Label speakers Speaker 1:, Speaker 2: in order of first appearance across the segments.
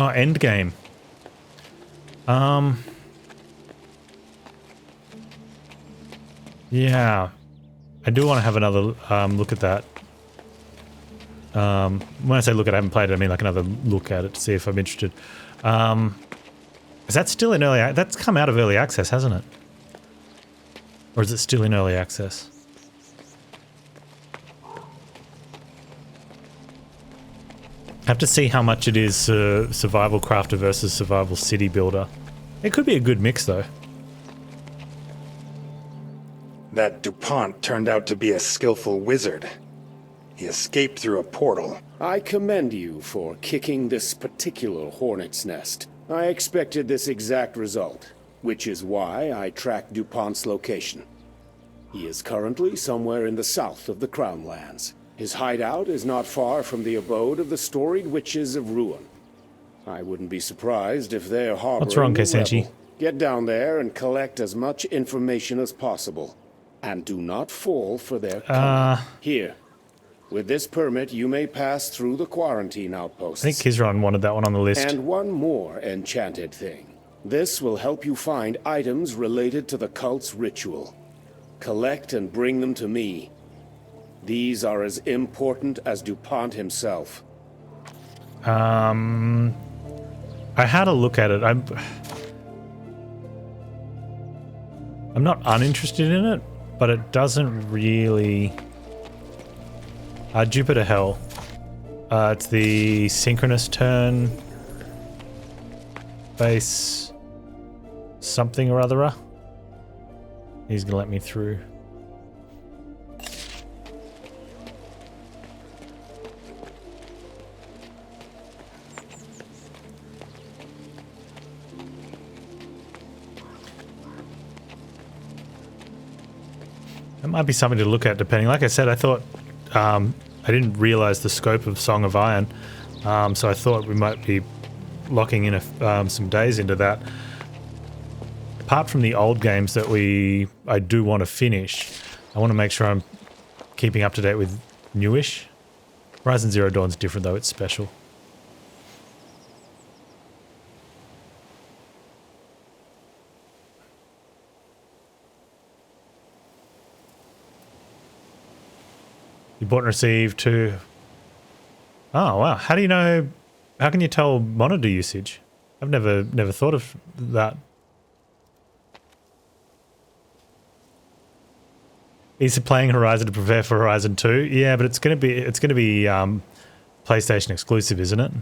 Speaker 1: Oh, end game. Yeah. I do want to have another look at that. When I say look at it, I haven't played it, I mean like another look at it to see if I'm interested. Is that still in early? That's come out of early access, hasn't it? Or is it still in early access? Have to see how much it is survival crafter versus survival city builder. It could be a good mix though.
Speaker 2: That DuPont turned out to be a skillful wizard. He escaped through a portal.
Speaker 3: I commend you for kicking this particular hornet's nest. I expected this exact result, which is why I tracked DuPont's location. He is currently somewhere in the south of the Crown Lands. His hideout is not far from the abode of the storied witches of Ruin. I wouldn't be surprised if they're harboring
Speaker 1: What's wrong,
Speaker 3: a
Speaker 1: Kesenchi?
Speaker 3: rebel. Get down there and collect as much information as possible. And do not fall for their cunning. Here. With this permit, you may pass through the quarantine outposts.
Speaker 1: I think Kizron wanted that one on the list.
Speaker 3: And one more enchanted thing. This will help you find items related to the cult's ritual. Collect and bring them to me. These are as important as DuPont himself.
Speaker 1: I had a look at it. I'm not uninterested in it, but it doesn't really... Jupiter Hell. It's the synchronous turn base something or other. He's gonna let me through. That might be something to look at depending. Like I said, I thought I didn't realize the scope of Song of Iron, so I thought we might be locking in some days into that. Apart from the old games that I do want to finish, I want to make sure I'm keeping up to date with newish. Horizon Zero Dawn's different though, it's special. You bought and received two. Oh wow! How do you know? How can you tell monitor usage? I've never thought of that. Is it playing Horizon to prepare for Horizon 2? Yeah, but it's gonna be PlayStation exclusive, isn't it?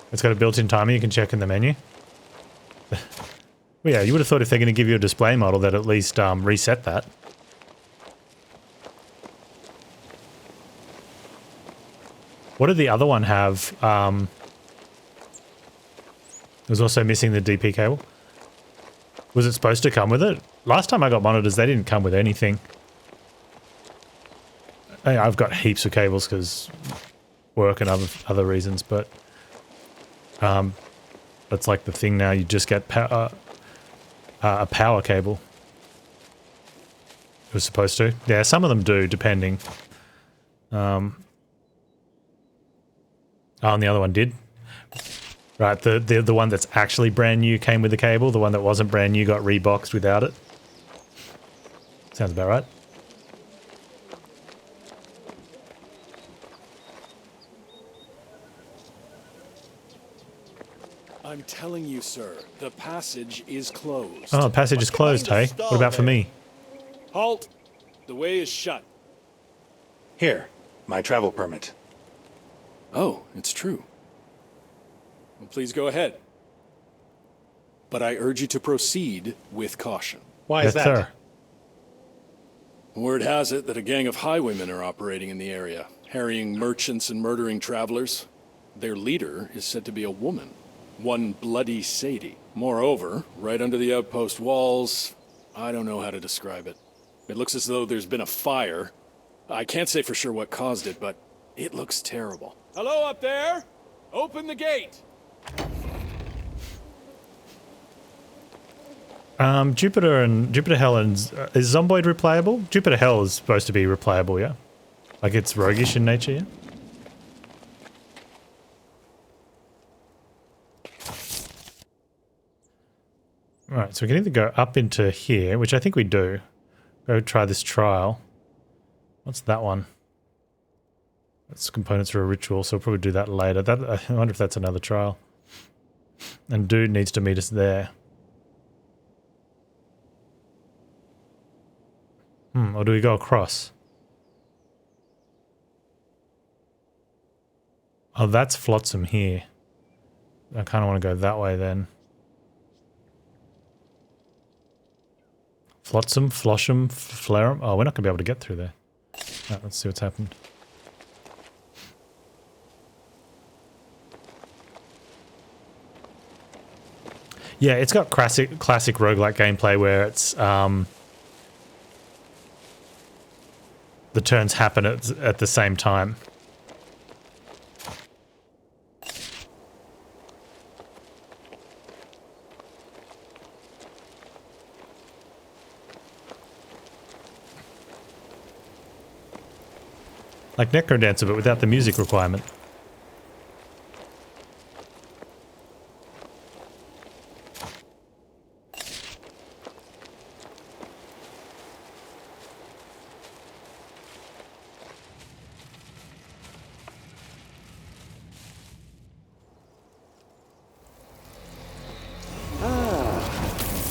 Speaker 1: It's got a built-in timer you can check in the menu. Well, yeah, you would have thought if they're going to give you a display model that at least reset that. What did the other one have? It was also missing the DP cable. Was it supposed to come with it? Last time I got monitors, they didn't come with anything. I've got heaps of cables because work and other reasons, but that's like the thing now. You just get a power cable. It was supposed to. Yeah, some of them do, depending. Oh, and the other one did. Right, the one that's actually brand new came with the cable. The one that wasn't brand new got reboxed without it. Sounds about right.
Speaker 4: I'm telling you, sir, the passage is closed.
Speaker 1: Oh, the passage is closed, hey? What about for me?
Speaker 4: Halt! The way is shut.
Speaker 2: Here, my travel permit.
Speaker 4: Oh, it's true. Well, please go ahead. But I urge you to proceed with caution.
Speaker 2: Why
Speaker 1: Yes,
Speaker 2: is that?
Speaker 1: sir.
Speaker 4: Word has it that a gang of highwaymen are operating in the area, harrying merchants and murdering travelers. Their leader is said to be a woman. One Bloody Sadie. Moreover, right under the outpost walls, I don't know how to describe it. It looks as though there's been a fire. I can't say for sure what caused it, but It looks terrible. Hello up there? Open the gate!
Speaker 1: Jupiter Hell is Zomboid replayable? Jupiter Hell is supposed to be replayable, yeah? Like it's roguish in nature, yeah? Alright, so we can either go up into here, which I think we do. Go try this trial. What's that one? That's components for a ritual, so we'll probably do that later. I wonder if that's another trial. And dude needs to meet us there. Or do we go across? Oh, that's Flotsam here. I kind of want to go that way then. Flotsam, Flosham, Flarum. Oh, we're not going to be able to get through there. Right, let's see what's happened. Yeah, it's got classic roguelike gameplay where it's the turns happen at the same time. Like Necrodancer, but without the music requirement.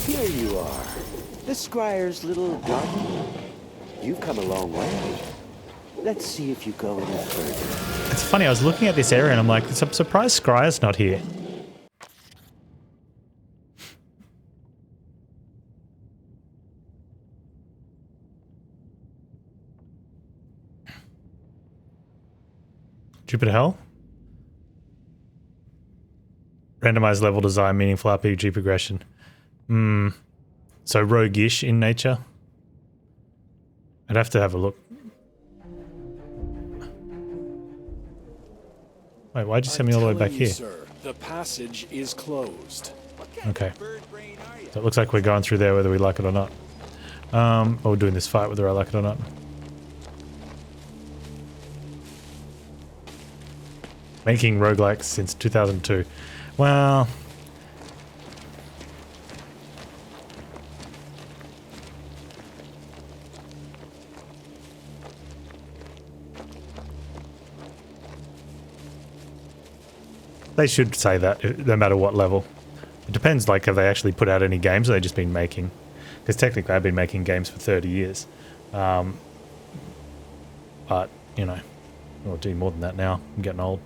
Speaker 5: Here you are. The Squire's little garden. You've come a long way. Let's see if you go any further.
Speaker 1: It's funny, I was looking at this area and I'm like, I'm surprised Scryer's not here. Jupiter Hell? Randomized level design, meaningful RPG progression. So roguish in nature. I'd have to have a look. Wait, why'd you send me all the way back here?
Speaker 4: Sir, the passage is closed.
Speaker 1: Okay. So it looks like we're going through there whether we like it or not. Or we're doing this fight whether I like it or not. Making roguelikes since 2002. Well... They should say that, no matter what level. It depends, like, have they actually put out any games or have they just been making? Because technically I've been making games for 30 years. But, you know, I'll do more than that now. I'm getting old.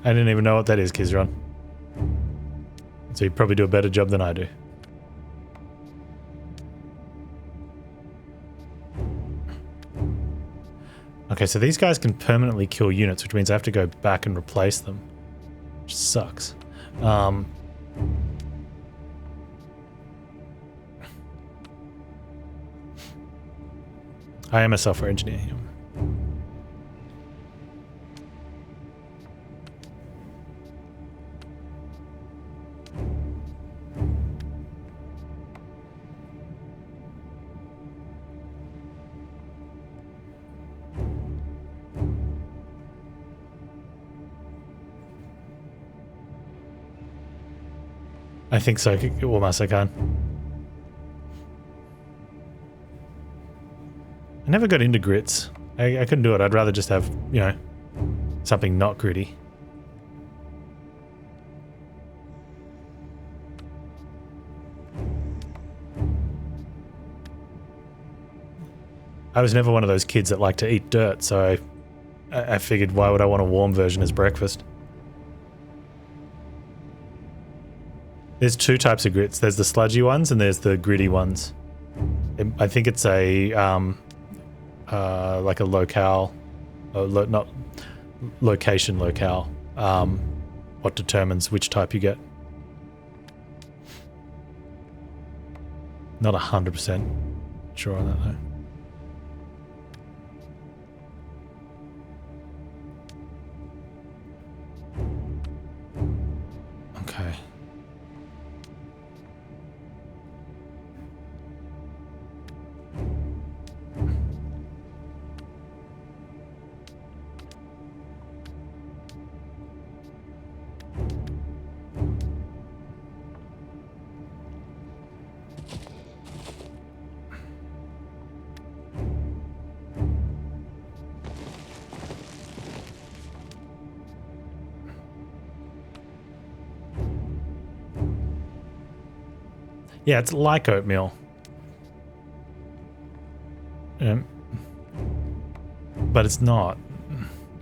Speaker 1: I didn't even know what that is, Kizron. So you probably do a better job than I do. Okay, so these guys can permanently kill units, which means I have to go back and replace them. Which sucks. I am a software engineer. I think so, almost I can. I never got into grits. I couldn't do it. I'd rather just have, you know, something not gritty. I was never one of those kids that like to eat dirt, so I figured why would I want a warm version as breakfast? There's two types of grits. There's the sludgy ones and there's the gritty ones. I think it's a like a locale, not location locale. What determines which type you get. Not 100% sure on that though. Okay. Yeah, it's like oatmeal. But it's not.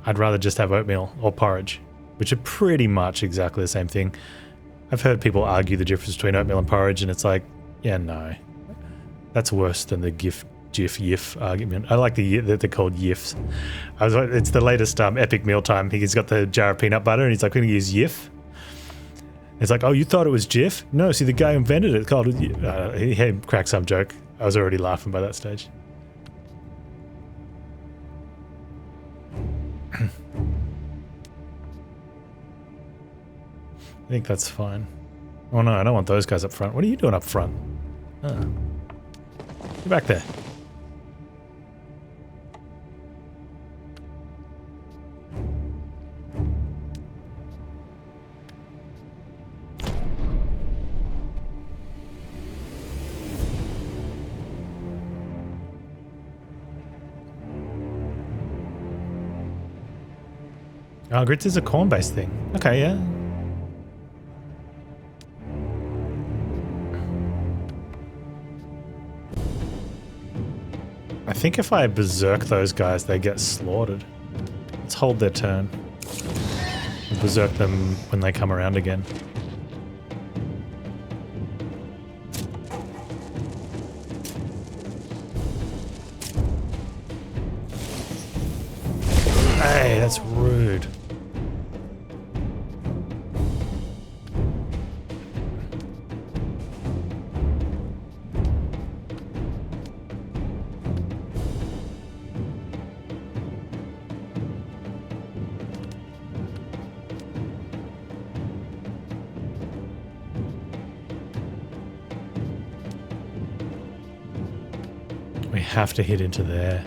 Speaker 1: I'd rather just have oatmeal or porridge, which are pretty much exactly the same thing. I've heard people argue the difference between oatmeal and porridge, and it's like, yeah, no. That's worse than the GIF argument. I like that they're called YIFs. It's the latest Epic Mealtime. He's got the jar of peanut butter, and he's like, we're going to use YIF. It's like, oh, you thought it was Jif? No, see, the guy who invented it called it. He cracked some joke. I was already laughing by that stage. I think that's fine. Oh no, I don't want those guys up front. What are you doing up front? Oh. Get back there. Oh, grits is a corn-based thing. Okay, yeah. I think if I berserk those guys, they get slaughtered. Let's hold their turn. We'll berserk them when they come around again. Hey, that's rude. We have to hit into there.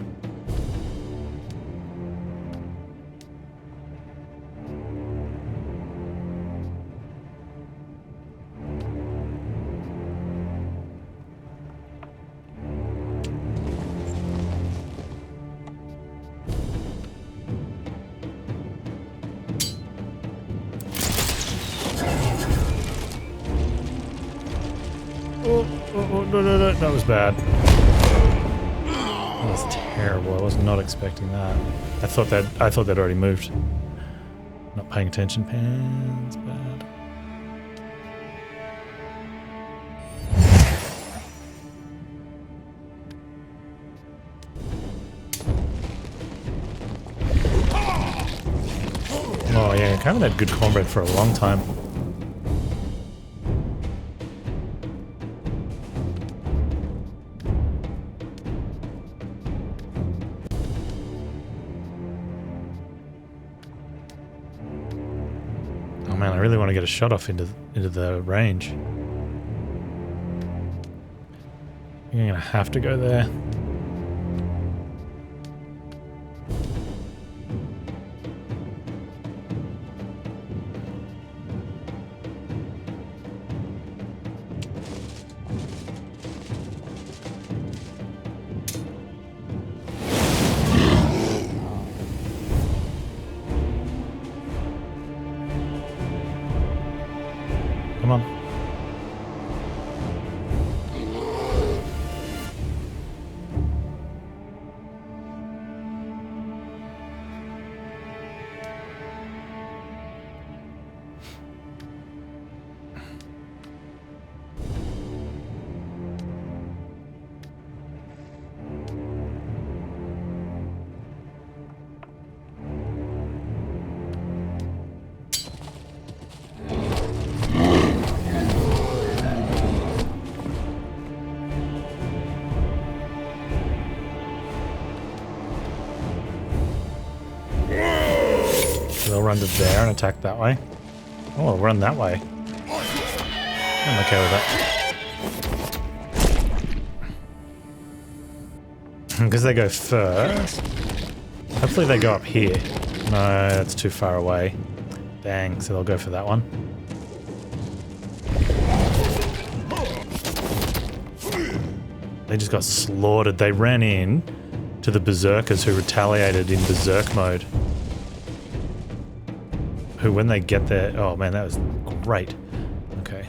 Speaker 1: No, that was bad. That was terrible. I was not expecting that. I thought they'd already moved. Not paying attention. Panz bad. Oh yeah, I haven't had good cornbread for a long time. Oh man, I really want to get a shot off into the range. I'm gonna have to go there. Come on. run to there and attack that way. Oh, I'll run that way. I'm okay with that. Because they go first. Hopefully they go up here. No, that's too far away. Dang, so they'll go for that one. They just got slaughtered. They ran in to the berserkers who retaliated in berserk mode. Who, when they get there... Oh man, that was great. Okay.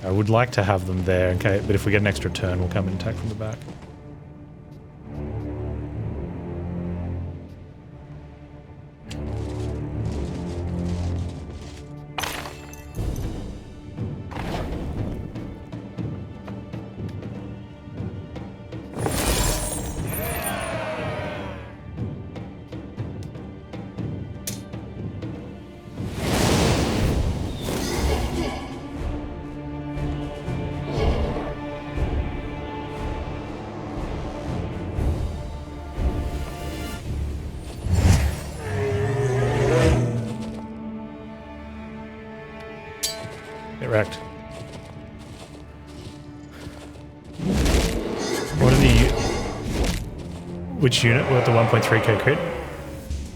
Speaker 1: I would like to have them there, okay, but if we get an extra turn, we'll come and attack from the back. Get wrecked. What are the... Which unit with the 1.3k crit?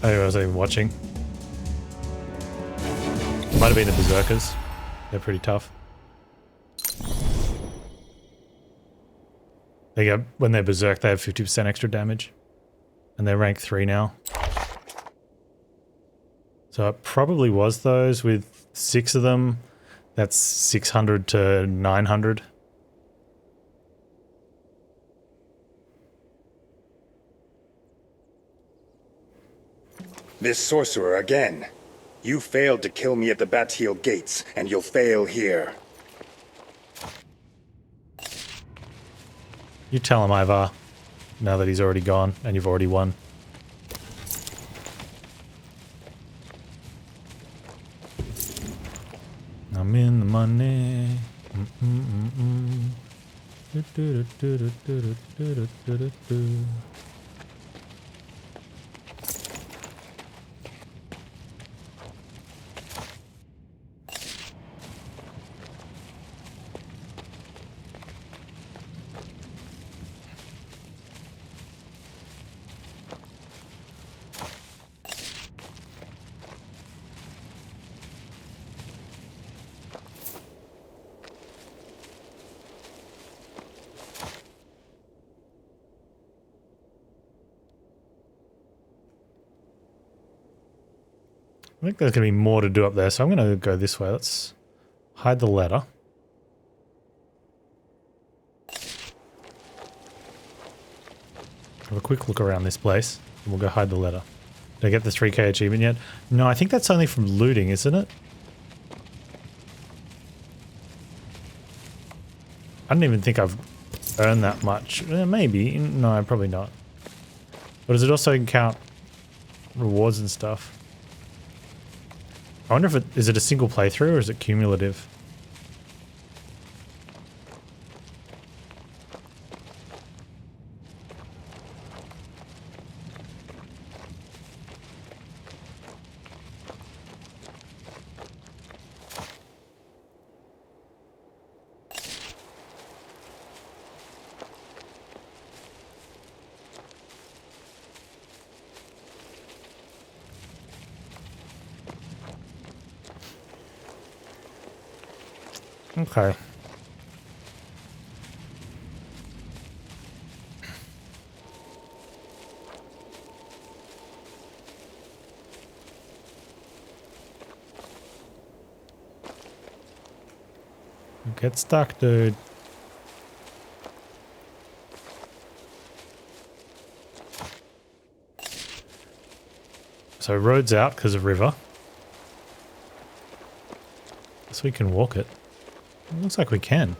Speaker 1: I wasn't even watching. Might have been the berserkers. They're pretty tough. They go, when they're berserk, they have 50% extra damage. And they're rank 3 now. So it probably was those with 6 of them. That's 600 to 900.
Speaker 2: This sorcerer again. You failed to kill me at the Batial gates, and you'll fail here.
Speaker 1: You tell him, Ivar, now that he's already gone and you've already won. I'm in the money. I think there's going to be more to do up there, so I'm going to go this way. Let's hide the letter. Have a quick look around this place, and we'll go hide the letter. Did I get the 3k achievement yet? No, I think that's only from looting, isn't it? I don't even think I've earned that much. Maybe. No, probably not. But does it also count rewards and stuff? I wonder if is it a single playthrough or is it cumulative? Okay. Get stuck, dude. So road's out because of river. So we can walk it. It looks like we can.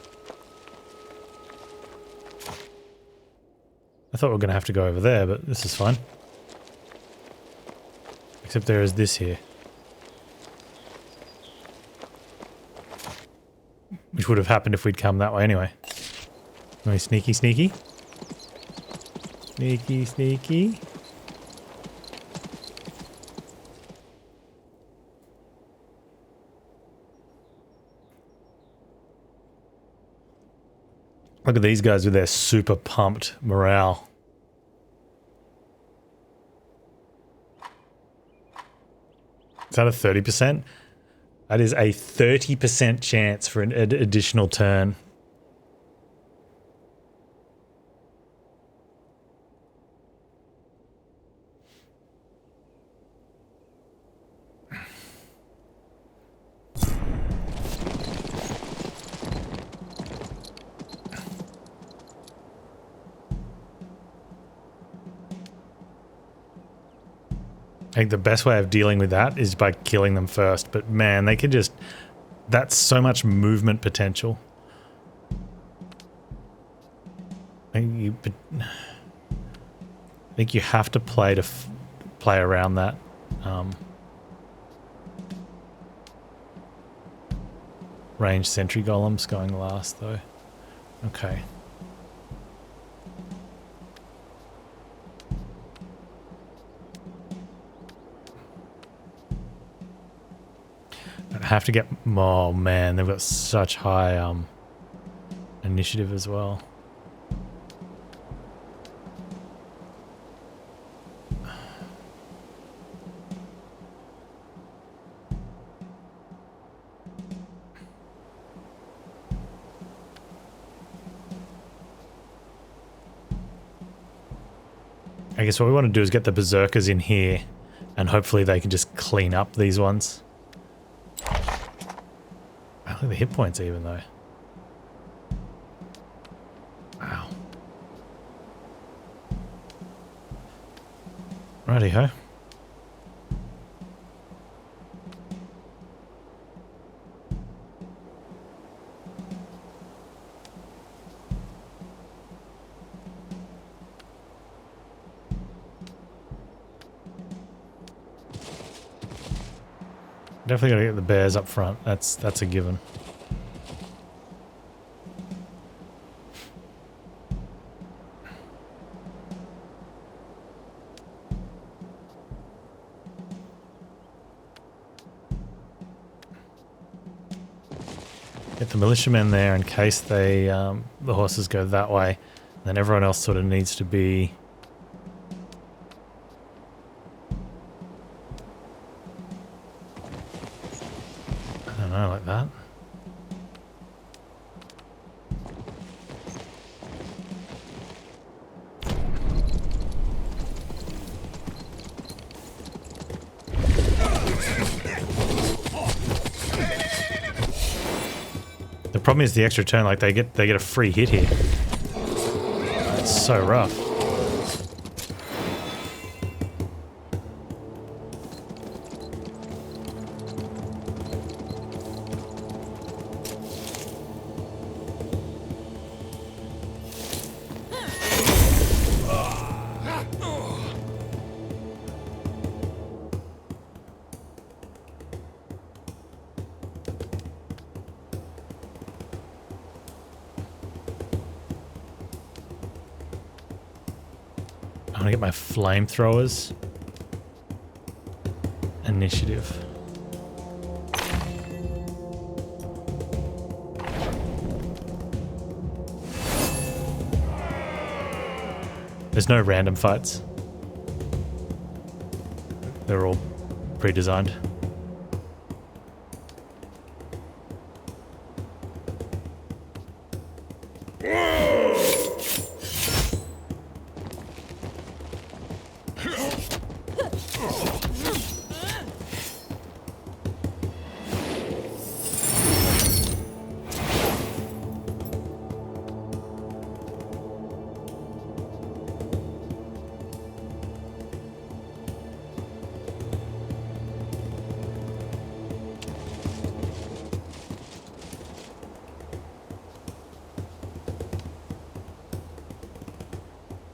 Speaker 1: I thought we were going to have to go over there, but this is fine. Except there is this here. Which would have happened if we'd come that way anyway. Very sneaky, sneaky. Sneaky, sneaky. Look at these guys with their super pumped morale. Is that a 30%? That is a 30% chance for an additional turn. I think the best way of dealing with that is by killing them first. But man, they could just... That's so much movement potential. I think you have to play play around that. Range sentry golems going last though. Okay. I have to get... Oh man, they've got such high initiative as well. I guess what we want to do is get the berserkers in here and hopefully they can just clean up these ones. I think the hit points even though. Wow. Righty-ho. Definitely gotta get the bears up front. That's a given. Get the militiamen there in case they the horses go that way. Then everyone else sort of needs to be... like that. The problem is the extra turn, like they get a free hit here. It's so rough. I want to get my flamethrowers. Initiative. There's no random fights. They're all pre-designed.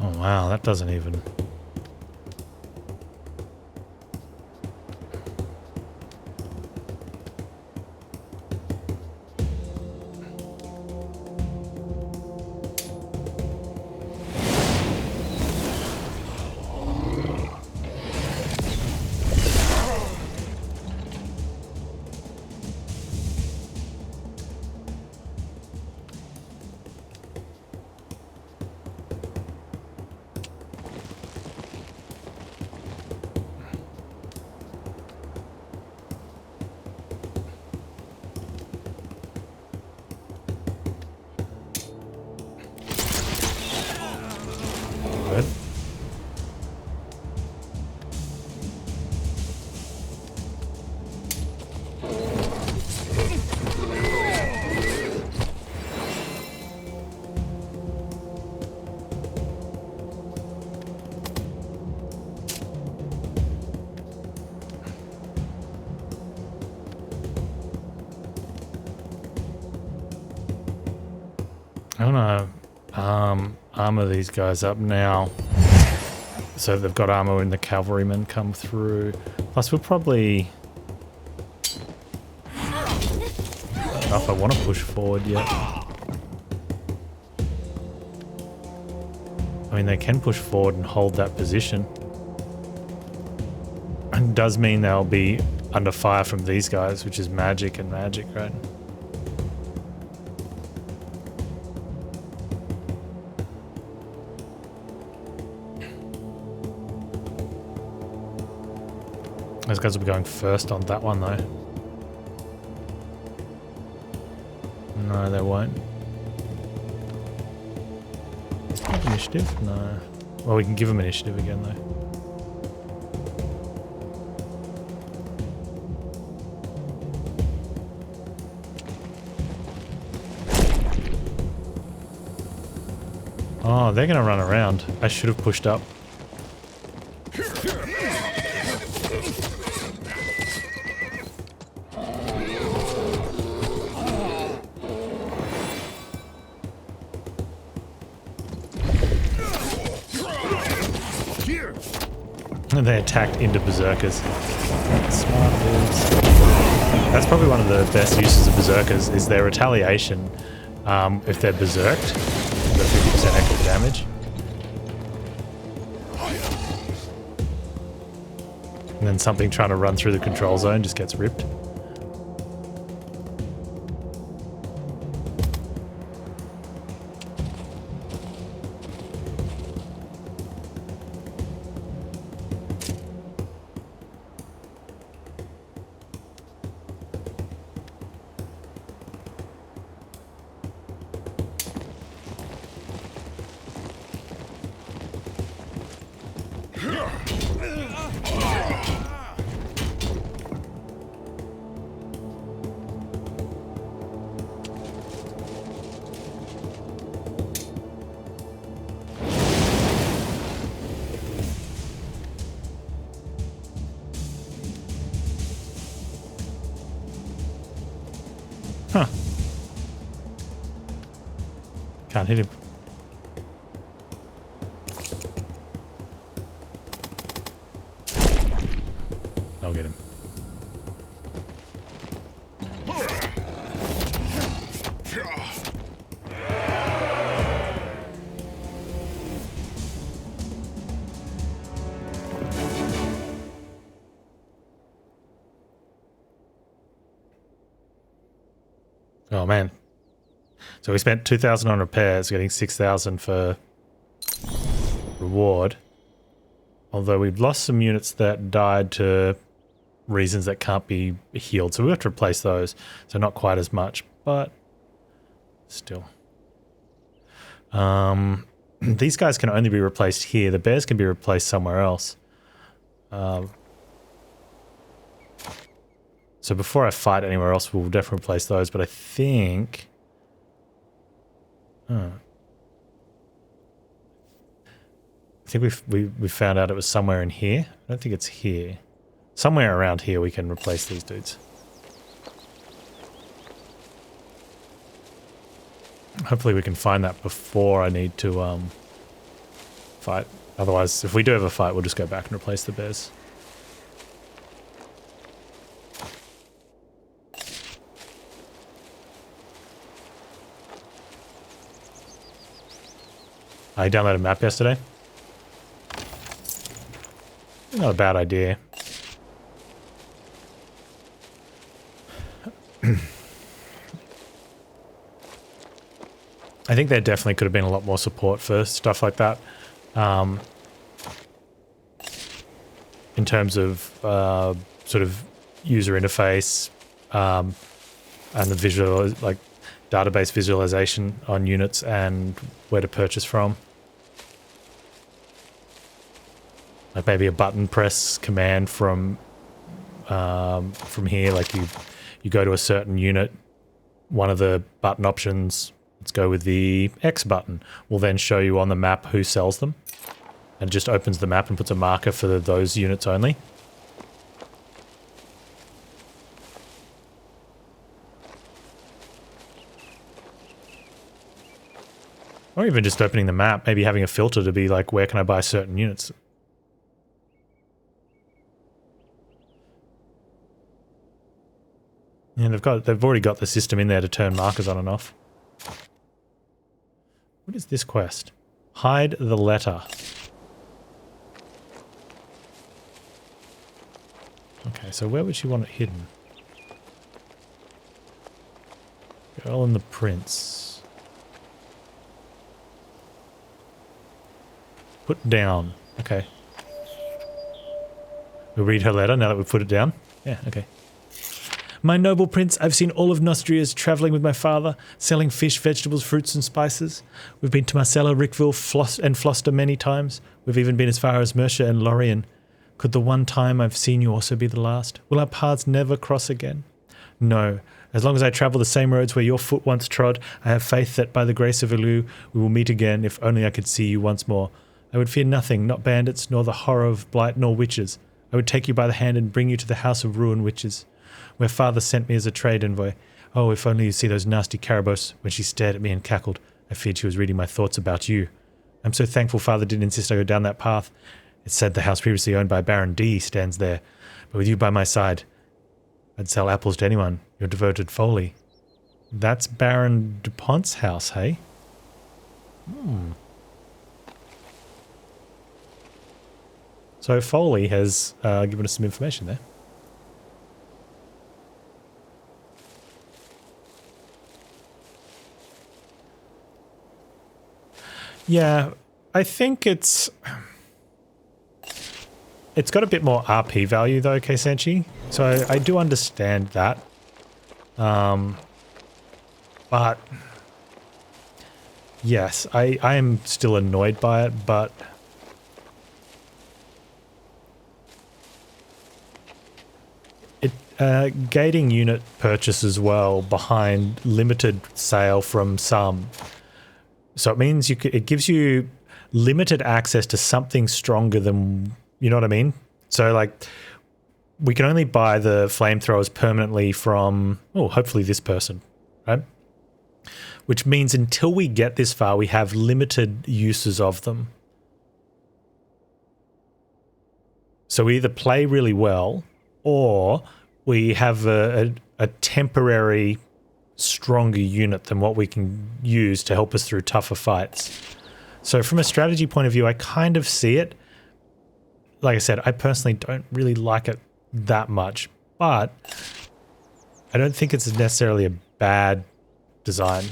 Speaker 1: Wow, that doesn't even... I want to armor these guys up now. So they've got armor when the cavalrymen come through. Plus we'll probably... I don't know if I want to push forward yet. I mean, they can push forward and hold that position. And it does mean they'll be under fire from these guys, which is magic and magic, right? Those guys will be going first on that one, though. No, they won't. Initiative? No. Well, we can give them initiative again, though. Oh, they're going to run around. I should have pushed up. And they attacked into berserkers. Smart moves. That's probably one of the best uses of berserkers, is their retaliation. If they're berserked, the 50% extra damage. And then something trying to run through the control zone just gets ripped. Huh. Can't hit him. I'll get him. Oh man. So we spent 2,000 on repairs, getting 6,000 for reward. Although we've lost some units that died to reasons that can't be healed. So we have to replace those. So not quite as much, but still. These guys can only be replaced here. The bears can be replaced somewhere else. So before I fight anywhere else, we'll definitely replace those. But I think... I think we found out it was somewhere in here. I don't think it's here. Somewhere around here we can replace these dudes. Hopefully we can find that before I need to fight. Otherwise, if we do have a fight, we'll just go back and replace the bears. I downloaded a map yesterday. Not a bad idea. I think there definitely could have been a lot more support for stuff like that. In terms of sort of user interface and the visual, like database visualization on units and where to purchase from. Like maybe a button press command from here, like you go to a certain unit, one of the button options, let's go with the X button, will then show you on the map who sells them. And it just opens the map and puts a marker for those units only. Or even just opening the map, maybe having a filter to be like, where can I buy certain units? And they've already got the system in there to turn markers on and off. What is this quest? Hide the letter. Okay, so where would she want it hidden? Girl and the prince. Put down. Okay. We'll read her letter now that we've put it down. Yeah, okay. My noble prince, I've seen all of Nostria's travelling with my father, selling fish, vegetables, fruits and spices. We've been to Marcella, Rickville, and Floster many times. We've even been as far as Mercia and Lorien. Could the one time I've seen you also be the last? Will our paths never cross again? No. As long as I travel the same roads where your foot once trod, I have faith that by the grace of Ilu, we will meet again if only I could see you once more. I would fear nothing, not bandits, nor the horror of blight, nor witches. I would take you by the hand and bring you to the house of ruin witches, where father sent me as a trade envoy. Oh, if only you see those nasty carabos. When she stared at me and cackled, I feared she was reading my thoughts about you. I'm so thankful father didn't insist I go down that path. It's said the house previously owned by Baron D stands there, but with you by my side, I'd sell apples to anyone. Your devoted Foley. That's Baron DuPont's house, hey? So Foley has given us some information there. Yeah, I think it's got a bit more RP value though, Keisenchi. So I do understand that. But yes, I am still annoyed by it, but it gating unit purchase as well behind limited sale from some. So it means it gives you limited access to something stronger than, you know what I mean? So like we can only buy the flamethrowers permanently from, hopefully this person, right? Which means until we get this far, we have limited uses of them. So we either play really well or we have a temporary stronger unit than what we can use to help us through tougher fights. So from a strategy point of view, I kind of see it. Like I said, I personally don't really like it that much, but I don't think it's necessarily a bad design.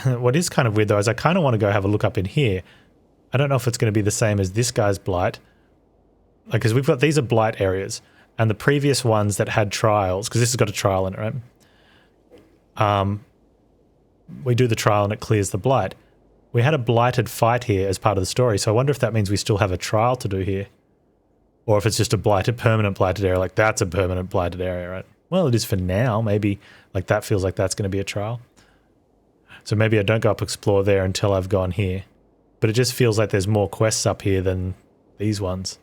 Speaker 1: What is kind of weird though is I kind of want to go have a look up in here. I don't know if it's going to be the same as this guy's blight. Like, because we've got, these are blight areas, and the previous ones that had trials, because this has got a trial in it, right? We do the trial and it clears the blight. We had a blighted fight here as part of the story, so I wonder if that means we still have a trial to do here. Or if it's just a permanent blighted area, like that's a permanent blighted area, right? Well, it is for now. Maybe like that feels like that's going to be a trial. So maybe I don't go up explore there until I've gone here. But it just feels like there's more quests up here than these ones.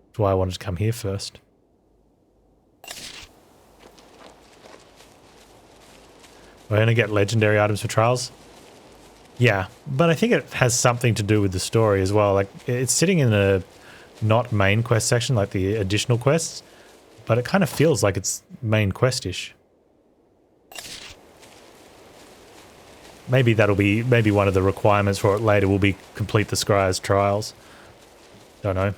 Speaker 1: That's why I wanted to come here first. We're going to get legendary items for trials? Yeah, but I think it has something to do with the story as well. Like, it's sitting in a not main quest section, like the additional quests, but it kind of feels like it's main quest-ish. Maybe that'll be, maybe one of the requirements for it later will be complete the Scryer's trials. Don't know.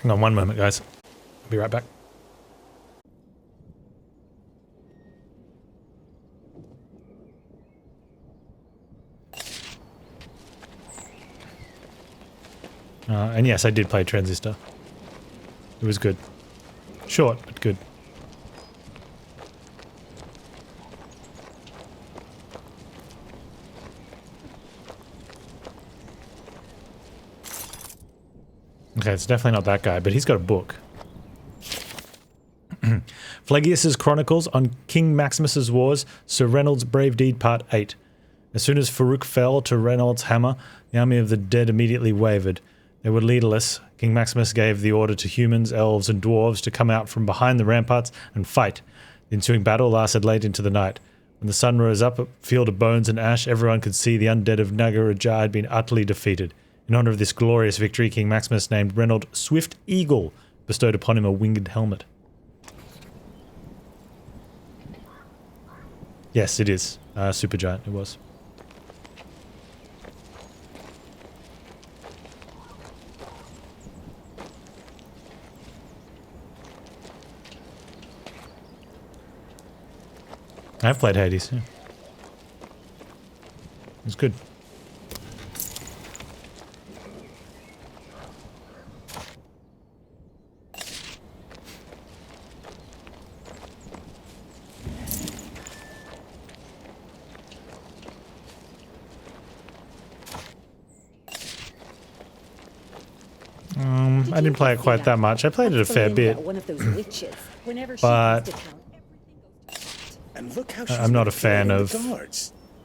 Speaker 1: Hang on one moment, guys. I'll be right back. And yes, I did play Transistor. It was good. Short, but good. Okay, it's definitely not that guy, but he's got a book. Phlegyas's Chronicles on King Maximus's Wars, Sir Reynolds' Brave Deed, Part 8. As soon as Farouk fell to Reynolds' hammer, the army of the dead immediately wavered. They were leaderless. King Maximus gave the order to humans, elves, and dwarves to come out from behind the ramparts and fight. The ensuing battle lasted late into the night. When the sun rose up, a field of bones and ash, everyone could see the undead of Nagarajah had been utterly defeated. In honor of this glorious victory, King Maximus named Reynold Swift Eagle, bestowed upon him a winged helmet. Yes, it is. Supergiant, it was. I've played Hades, yeah. It's good. I didn't play it quite that much. I played it a fair bit. But
Speaker 3: And look how
Speaker 1: I'm not a fan of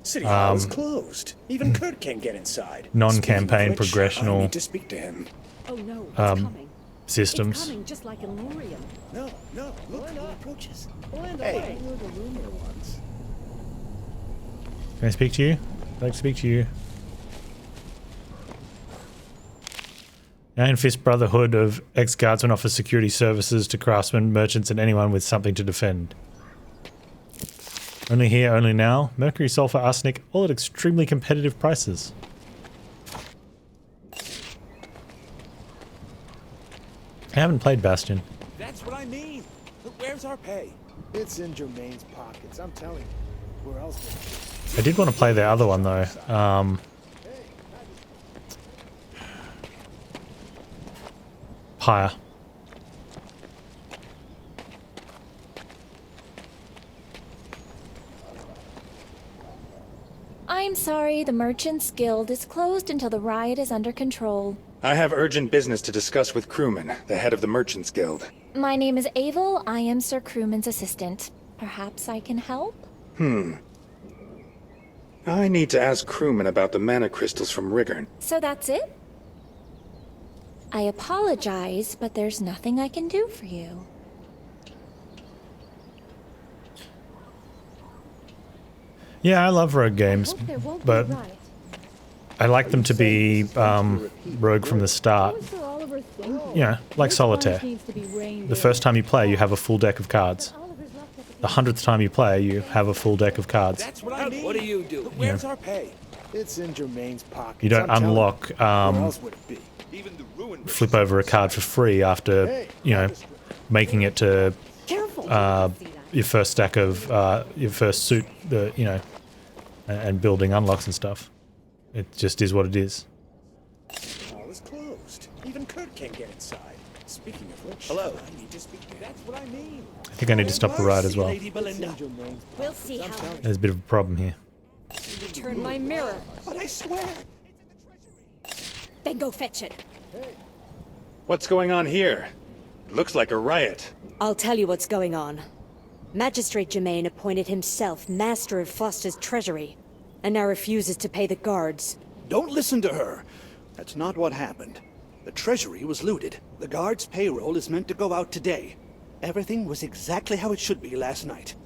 Speaker 3: City Hall is closed. Even Kurt can't get inside.
Speaker 1: non-campaign
Speaker 3: Speaking of which, I
Speaker 1: progressional
Speaker 3: need to speak to him.
Speaker 6: Oh no, it's coming.
Speaker 1: systems.
Speaker 6: It's coming just like in Lurium.
Speaker 3: No, look who approaches.
Speaker 5: Hey,
Speaker 1: Can I speak to you? I'd like to speak to you. Iron Fist Brotherhood of ex-guardsmen offers security services to craftsmen, merchants, and anyone with something to defend. Only here, only now. Mercury, sulfur, arsenic, all at extremely competitive prices. I haven't played Bastion.
Speaker 7: That's what I mean. But where's our pay?
Speaker 8: It's in Jermaine's pockets, I'm telling you. Where else would it be?
Speaker 1: I did want to play the other one though. Pyre.
Speaker 9: I'm sorry, the Merchants Guild is closed until the riot is under control.
Speaker 2: I have urgent business to discuss with Crewman, the head of the Merchants Guild.
Speaker 9: My name is Avel. I am Sir Crewman's assistant. Perhaps I can help?
Speaker 2: I need to ask Crewman about the mana crystals from Rigern.
Speaker 9: So that's it? I apologize, but there's nothing I can do for you.
Speaker 1: Yeah, I love rogue games,
Speaker 9: Hope there won't
Speaker 1: but
Speaker 9: be a riot.
Speaker 1: I like them to be rogue from the start. You know, like Solitaire. The first time you play, you have a full deck of cards. The 100th time you play, you have a full deck of cards.
Speaker 7: That's what I mean.
Speaker 5: What do you do?
Speaker 7: But where's our pay?
Speaker 8: It's in Jermaine's pockets.
Speaker 1: You don't
Speaker 8: I'm telling
Speaker 1: unlock,
Speaker 8: you. Where else would it be?
Speaker 1: flip over a card for free after, you know, making it to
Speaker 6: Careful.
Speaker 1: your first stack of, your first suit, you know, and building unlocks and stuff. It just is what it is.
Speaker 3: Hall is closed. Even Kurt can't get inside. Speaking of which,
Speaker 5: Hello.
Speaker 3: I need to speak to him.
Speaker 7: That's what I mean.
Speaker 1: I think I need to stop the ride as well.
Speaker 7: Lady
Speaker 8: It's in
Speaker 7: Belinda.
Speaker 8: Jermaine's
Speaker 6: We'll see how
Speaker 1: There's a bit of a problem here.
Speaker 6: turn my mirror.
Speaker 3: But I swear.
Speaker 6: Then go fetch it.
Speaker 2: What's going on here? Looks like a riot.
Speaker 10: I'll tell you what's going on. Magistrate Germain appointed himself master of Foster's treasury, and now refuses to pay the guards.
Speaker 7: Don't listen to her. That's not what happened. The treasury was looted. The guards' payroll is meant to go out today. Everything was exactly how it should be last night.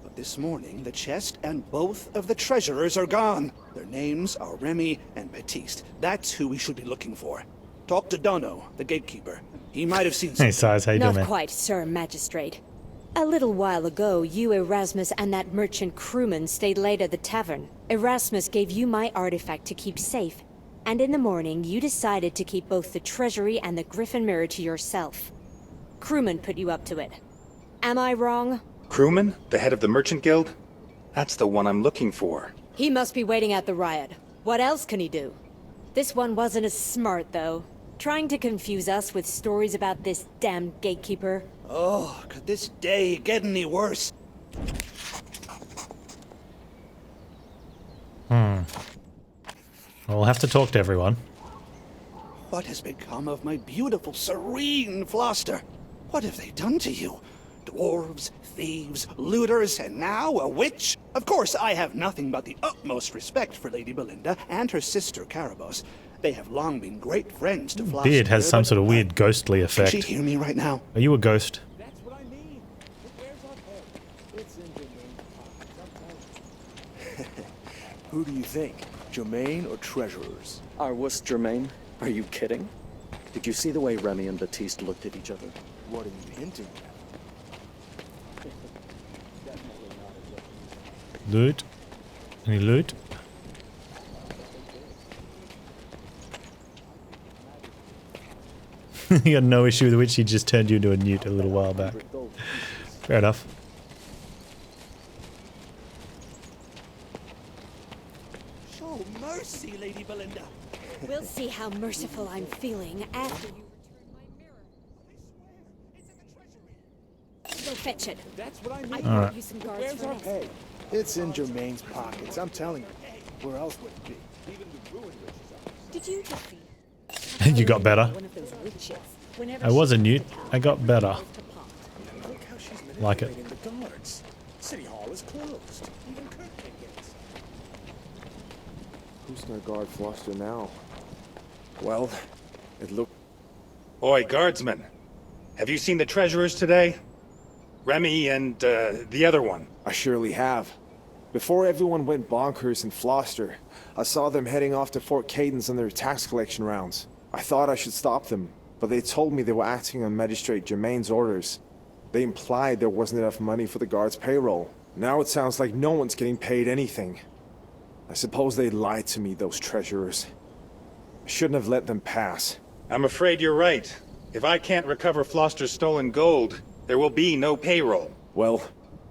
Speaker 7: But this morning, the chest and both of the treasurers are gone. Their names are Remy and Baptiste. That's who we should be looking for. Talk to Dono, the gatekeeper. He might have seen something.
Speaker 1: Hey, Size, how you doing,
Speaker 10: Not
Speaker 1: man?
Speaker 10: quite, Sir Magistrate. A little while ago, you, Erasmus, and that merchant crewman stayed late at the tavern. Erasmus gave you my artifact to keep safe, and in the morning, you decided to keep both the treasury and the Griffin Mirror to yourself. Crewman put you up to it. Am I wrong?
Speaker 2: Crewman, the head of the Merchant Guild? That's the one I'm looking for.
Speaker 10: He must be waiting at the riot. What else can he do? This one wasn't as smart, though. Trying to confuse us with stories about this damned gatekeeper.
Speaker 7: Oh, could this day get any worse?
Speaker 1: We'll have to talk to everyone.
Speaker 7: What has become of my beautiful, serene Floster? What have they done to you? Dwarves, thieves, looters, and now a witch? Of course, I have nothing but the utmost respect for Lady Belinda and her sister Carabos. They have long been great friends to Floster.
Speaker 1: Beard has some sort of weird ghostly effect.
Speaker 7: Can she hear me right now?
Speaker 1: Are you a ghost?
Speaker 8: That's what I mean. It wears our head. It's in Jermaine's pockets, I'm telling you. Who do you think? Jermaine or treasurers?
Speaker 11: Our worst Jermaine? Are you kidding? Did you see the way Remy and Baptiste looked at each other?
Speaker 8: What are you hinting at?
Speaker 1: Loot. Any loot? You got no issue with which he just turned you into a newt a little while back. Fair enough.
Speaker 7: Show mercy, Lady Belinda.
Speaker 10: We'll see how merciful I'm feeling after you return my mirror. Go fetch it.
Speaker 8: That's what I mean.
Speaker 10: I brought you some guards
Speaker 8: Where's
Speaker 10: for
Speaker 8: our
Speaker 10: next.
Speaker 8: pay? It's in Jermaine's pockets, I'm telling you. Where else would it be? Even the ruined riches are.
Speaker 10: Did you just see?
Speaker 1: You got better.
Speaker 10: One of those witches. Whenever
Speaker 1: I was a
Speaker 10: she
Speaker 1: newt.
Speaker 10: goes to
Speaker 1: I got better.
Speaker 3: Look how she's
Speaker 1: Like it.
Speaker 3: manipulating the guards. City Hall is closed. Even Kirk can't get inside.
Speaker 12: Who's gonna guard Floster now?
Speaker 3: Well, it looked...
Speaker 2: Oi, guardsmen. Have you seen the treasurers today? Remy and, the other one.
Speaker 12: I surely have. Before everyone went bonkers in Floster, I saw them heading off to Fort Cadence on their tax collection rounds. I thought I should stop them, but they told me they were acting on Magistrate Germain's orders. They implied there wasn't enough money for the guards' payroll. Now it sounds like no one's getting paid anything. I suppose they lied to me, those treasurers. I shouldn't have let them pass.
Speaker 2: I'm afraid you're right. If I can't recover Floster's stolen gold, there will be no payroll.
Speaker 12: Well,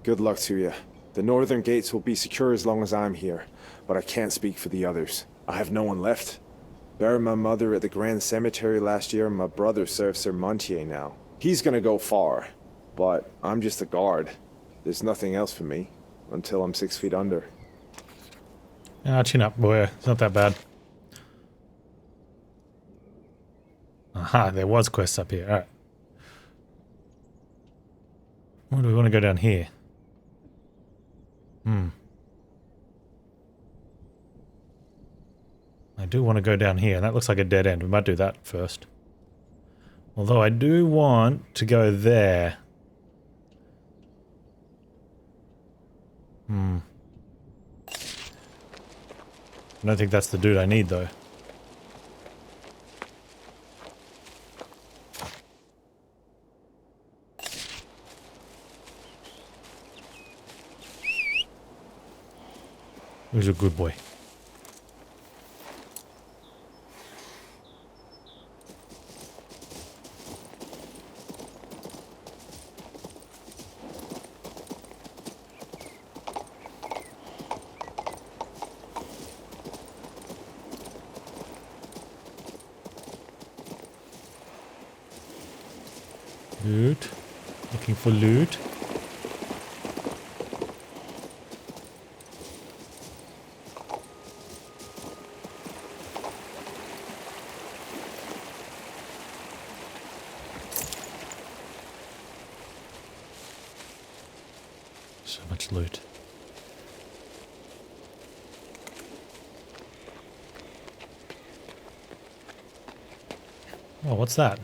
Speaker 12: good luck to you. The northern gates will be secure as long as I'm here, but I can't speak for the others. I have no one left. Buried my mother at the Grand Cemetery last year, and my brother serves Sir Montier now. He's gonna go far, but I'm just a guard. There's nothing else for me, until I'm 6 feet under.
Speaker 1: Ah, chin up, boy. It's not that bad. Aha, there was quests up here. Alright. Or do we want to go down here? I do want to go down here. That looks like a dead end. We might do that first. Although I do want to go there. I don't think that's the dude I need, though. He's a good boy. Loot. Looking for loot. So much loot. Oh, what's that?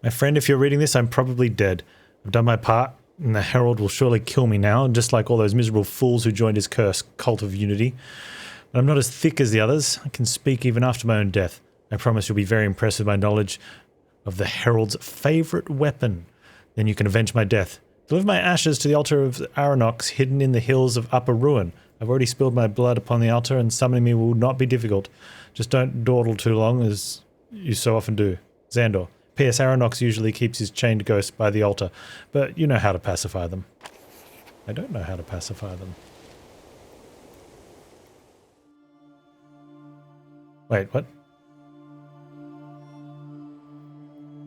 Speaker 1: My friend, if you're reading this, I'm probably dead. I've done my part, and the Herald will surely kill me now, just like all those miserable fools who joined his cursed cult of unity. But I'm not as thick as the others. I can speak even after my own death. I promise you'll be very impressed with my knowledge of the Herald's favourite weapon. Then you can avenge my death. Deliver my ashes to the altar of Aranox, hidden in the hills of Upper Ruin. I've already spilled my blood upon the altar, and summoning me will not be difficult. Just don't dawdle too long, as you so often do. Xandor. P.S. Aranox usually keeps his chained ghosts by the altar, but you know how to pacify them. I don't know how to pacify them. Wait, what?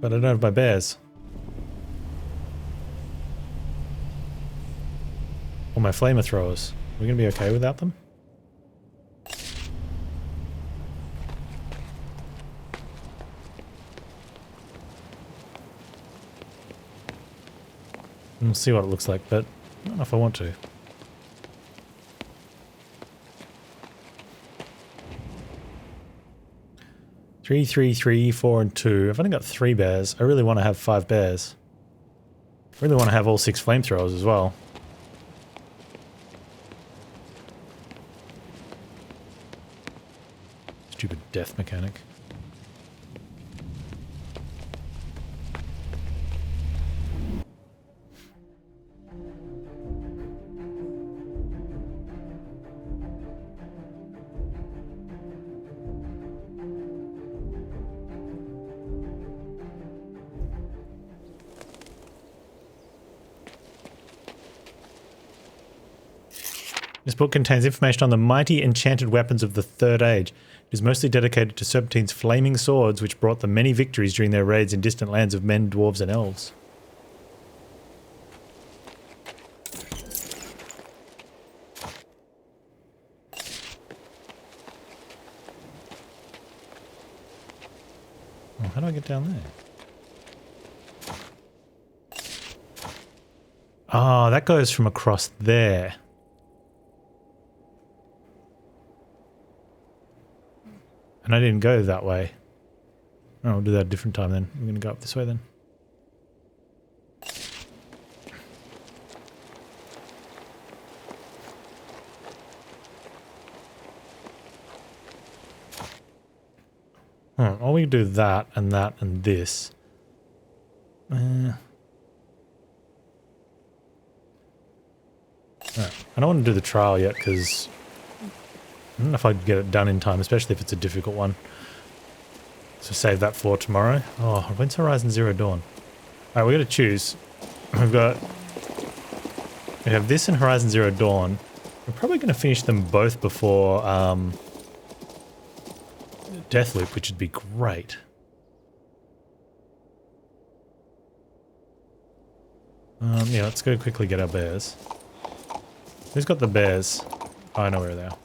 Speaker 1: But I don't have my bears. Or my flamethrowers. Are we going to be okay without them? We'll see what it looks like, but I don't know if I want to. Three, 4, and 2. I've only got 3 bears. I really want to have 5 bears. I really want to have all 6 flamethrowers as well. Stupid death mechanic. This book contains information on the mighty enchanted weapons of the Third Age. It is mostly dedicated to Serpentine's flaming swords, which brought them many victories during their raids in distant lands of men, dwarves, and elves. Oh, how do I get down there? Oh, that goes from across there. And I didn't go that way. Oh, we'll do that a different time then. I'm going to go up this way then. Or we can do that and this. Right. I don't want to do the trial yet because I don't know if I can get it done in time, especially if it's a difficult one. So save that for tomorrow. Oh, when's Horizon Zero Dawn? Alright, we got to choose. We have this and Horizon Zero Dawn. We're probably going to finish them both before Deathloop, which would be great. Yeah, let's go quickly get our bears. Who's got the bears? Oh, I know where they are.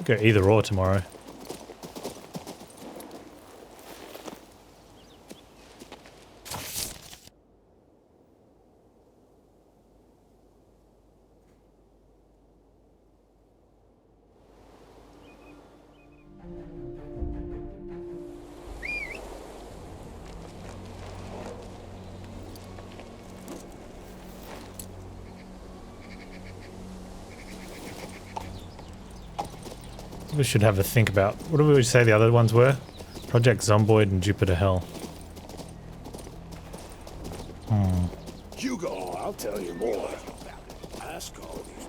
Speaker 1: Go either or tomorrow. We should have a think about, what did we say the other ones were? Project Zomboid and Jupiter Hell.
Speaker 3: Hugo, I'll tell you more. Ask all these.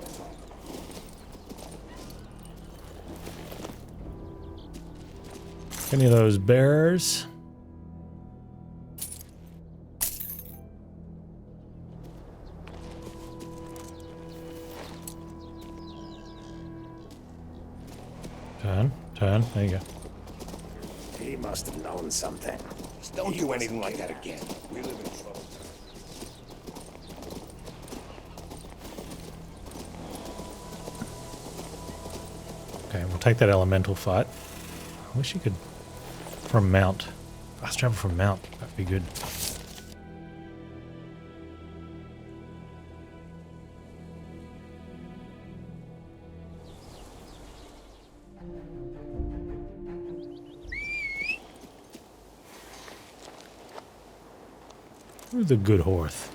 Speaker 1: Any of those bears? Turn. There you go.
Speaker 3: He must have known something.
Speaker 2: Just don't do anything like that again. We live in trouble.
Speaker 1: Okay, we'll take that elemental fight. I wish you could... From Mount. Fast travel from Mount. That'd be good. Who's a good horse?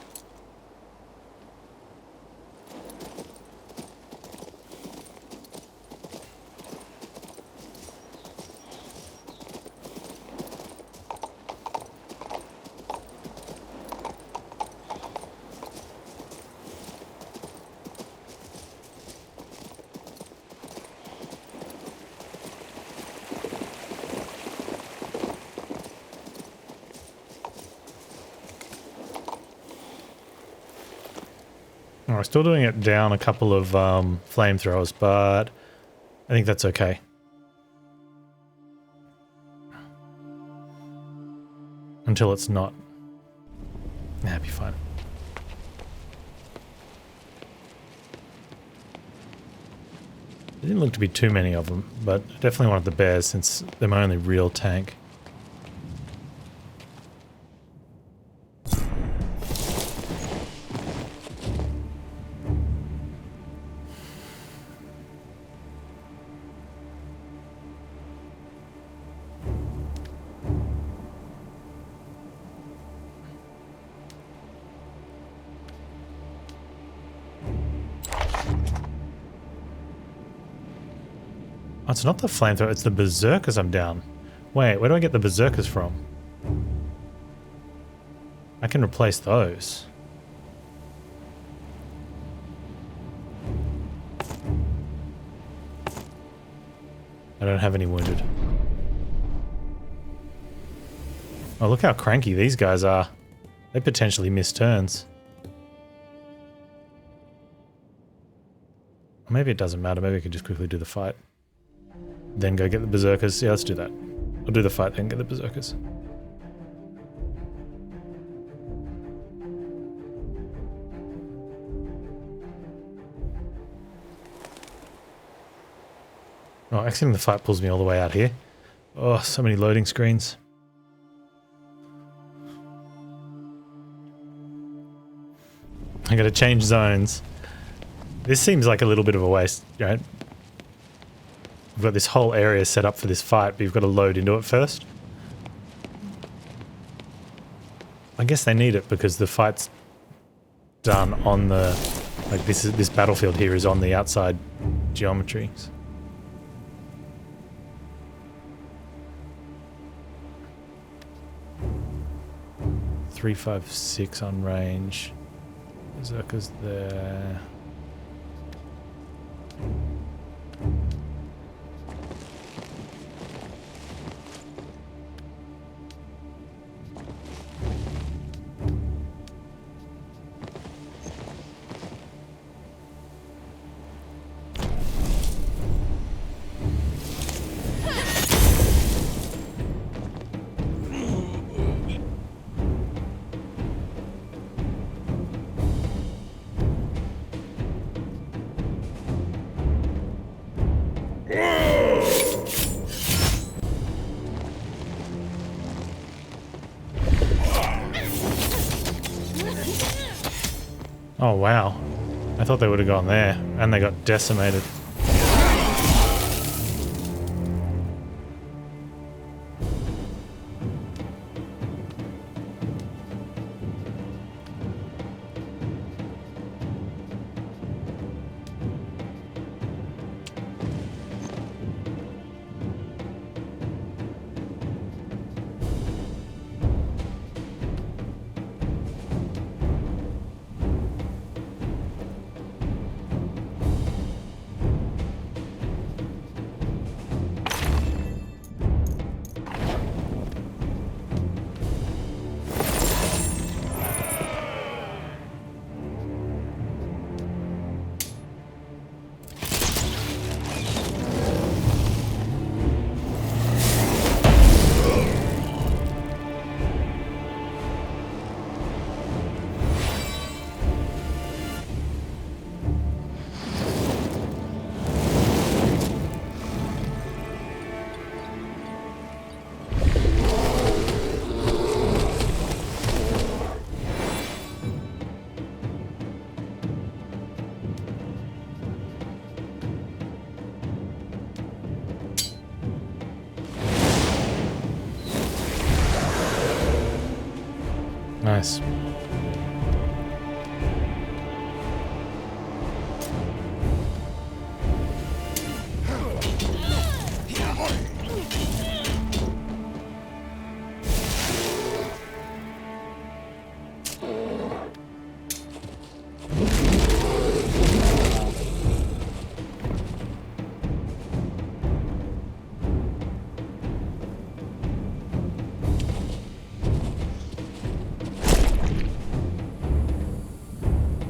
Speaker 1: We're still doing it down a couple of flamethrowers, but I think that's okay. Until it's not. Nah, it'll be fine. There didn't look to be too many of them, but I definitely wanted the bears since they're my only real tank. it's not the flamethrower, it's the berserkers I'm down. Wait, where do I get the berserkers from? I can replace those. I don't have any wounded. Oh, look how cranky these guys are. They potentially miss turns. Maybe it doesn't matter. Maybe I could just quickly do the fight. Then go get the berserkers. Yeah, let's do that. I'll do the fight, then get the berserkers. Oh, exiting the fight pulls me all the way out here. Oh, so many loading screens. I gotta change zones. This seems like a little bit of a waste, right? We've got this whole area set up for this fight, but you've got to load into it first. I guess they need it because the fight's done on the... Like this battlefield here is on the outside geometries. Three, 5, 6 on range. Berserkers there. Oh wow, I thought they would have gone there, and they got decimated. Nice.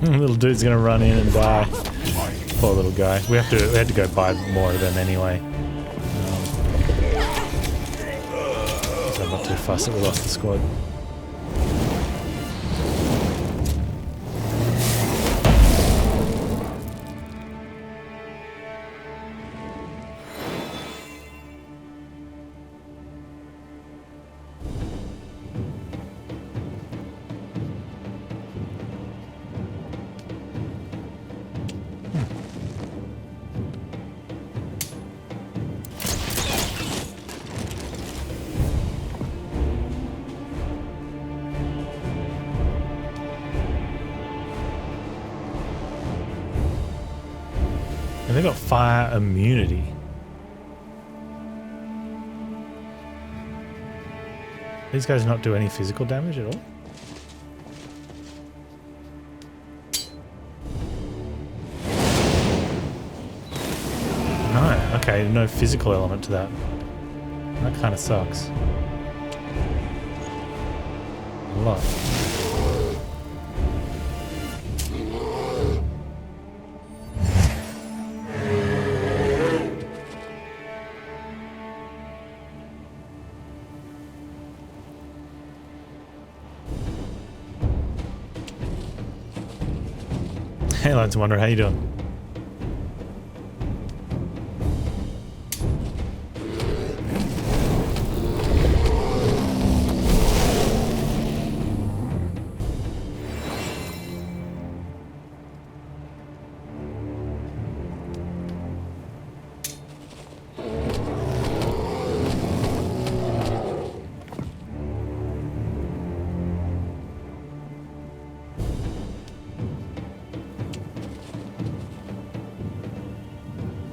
Speaker 1: Little dude's gonna run in and die. Poor little guy. We had to go buy more of them anyway. So I'm not too fussed that we lost the squad. And they got fire immunity. These guys not do any physical damage at all? No, okay, no physical element to that. That kind of sucks. A lot. Hey, Lance Wonder, how you doing?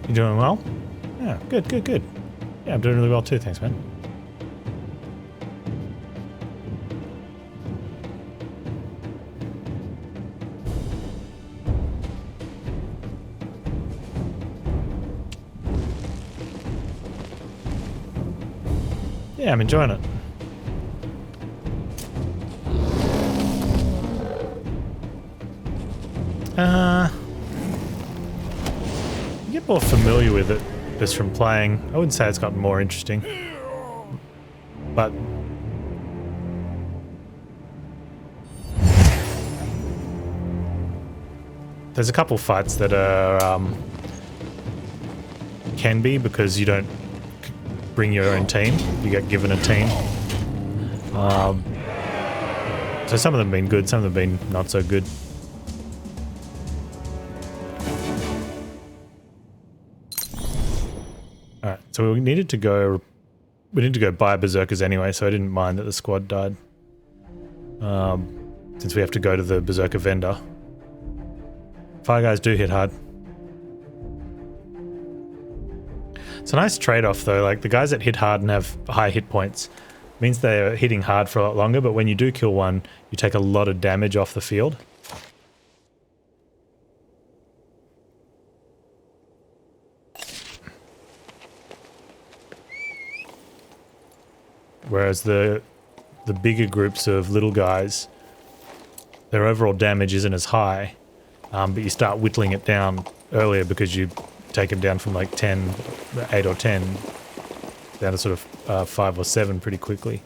Speaker 1: You doing well? Yeah, good, good, good. Yeah, I'm doing really well too, thanks, man. Yeah, I'm enjoying it. You get more familiar with it just from playing. I wouldn't say it's gotten more interesting, but there's a couple fights that are can be because you don't bring your own team. You get given a team. So some of them have been good, some of them have been not so good. Alright, so we needed to go buy berserkers anyway, so I didn't mind that the squad died. Since we have to go to the berserker vendor. Fire guys do hit hard. It's a nice trade-off though, like the guys that hit hard and have high hit points means they're hitting hard for a lot longer, but when you do kill one, you take a lot of damage off the field. Whereas the bigger groups of little guys, their overall damage isn't as high, but you start whittling it down earlier because you take them down from like 10, 8 or 10, down to sort of 5 or 7 pretty quickly.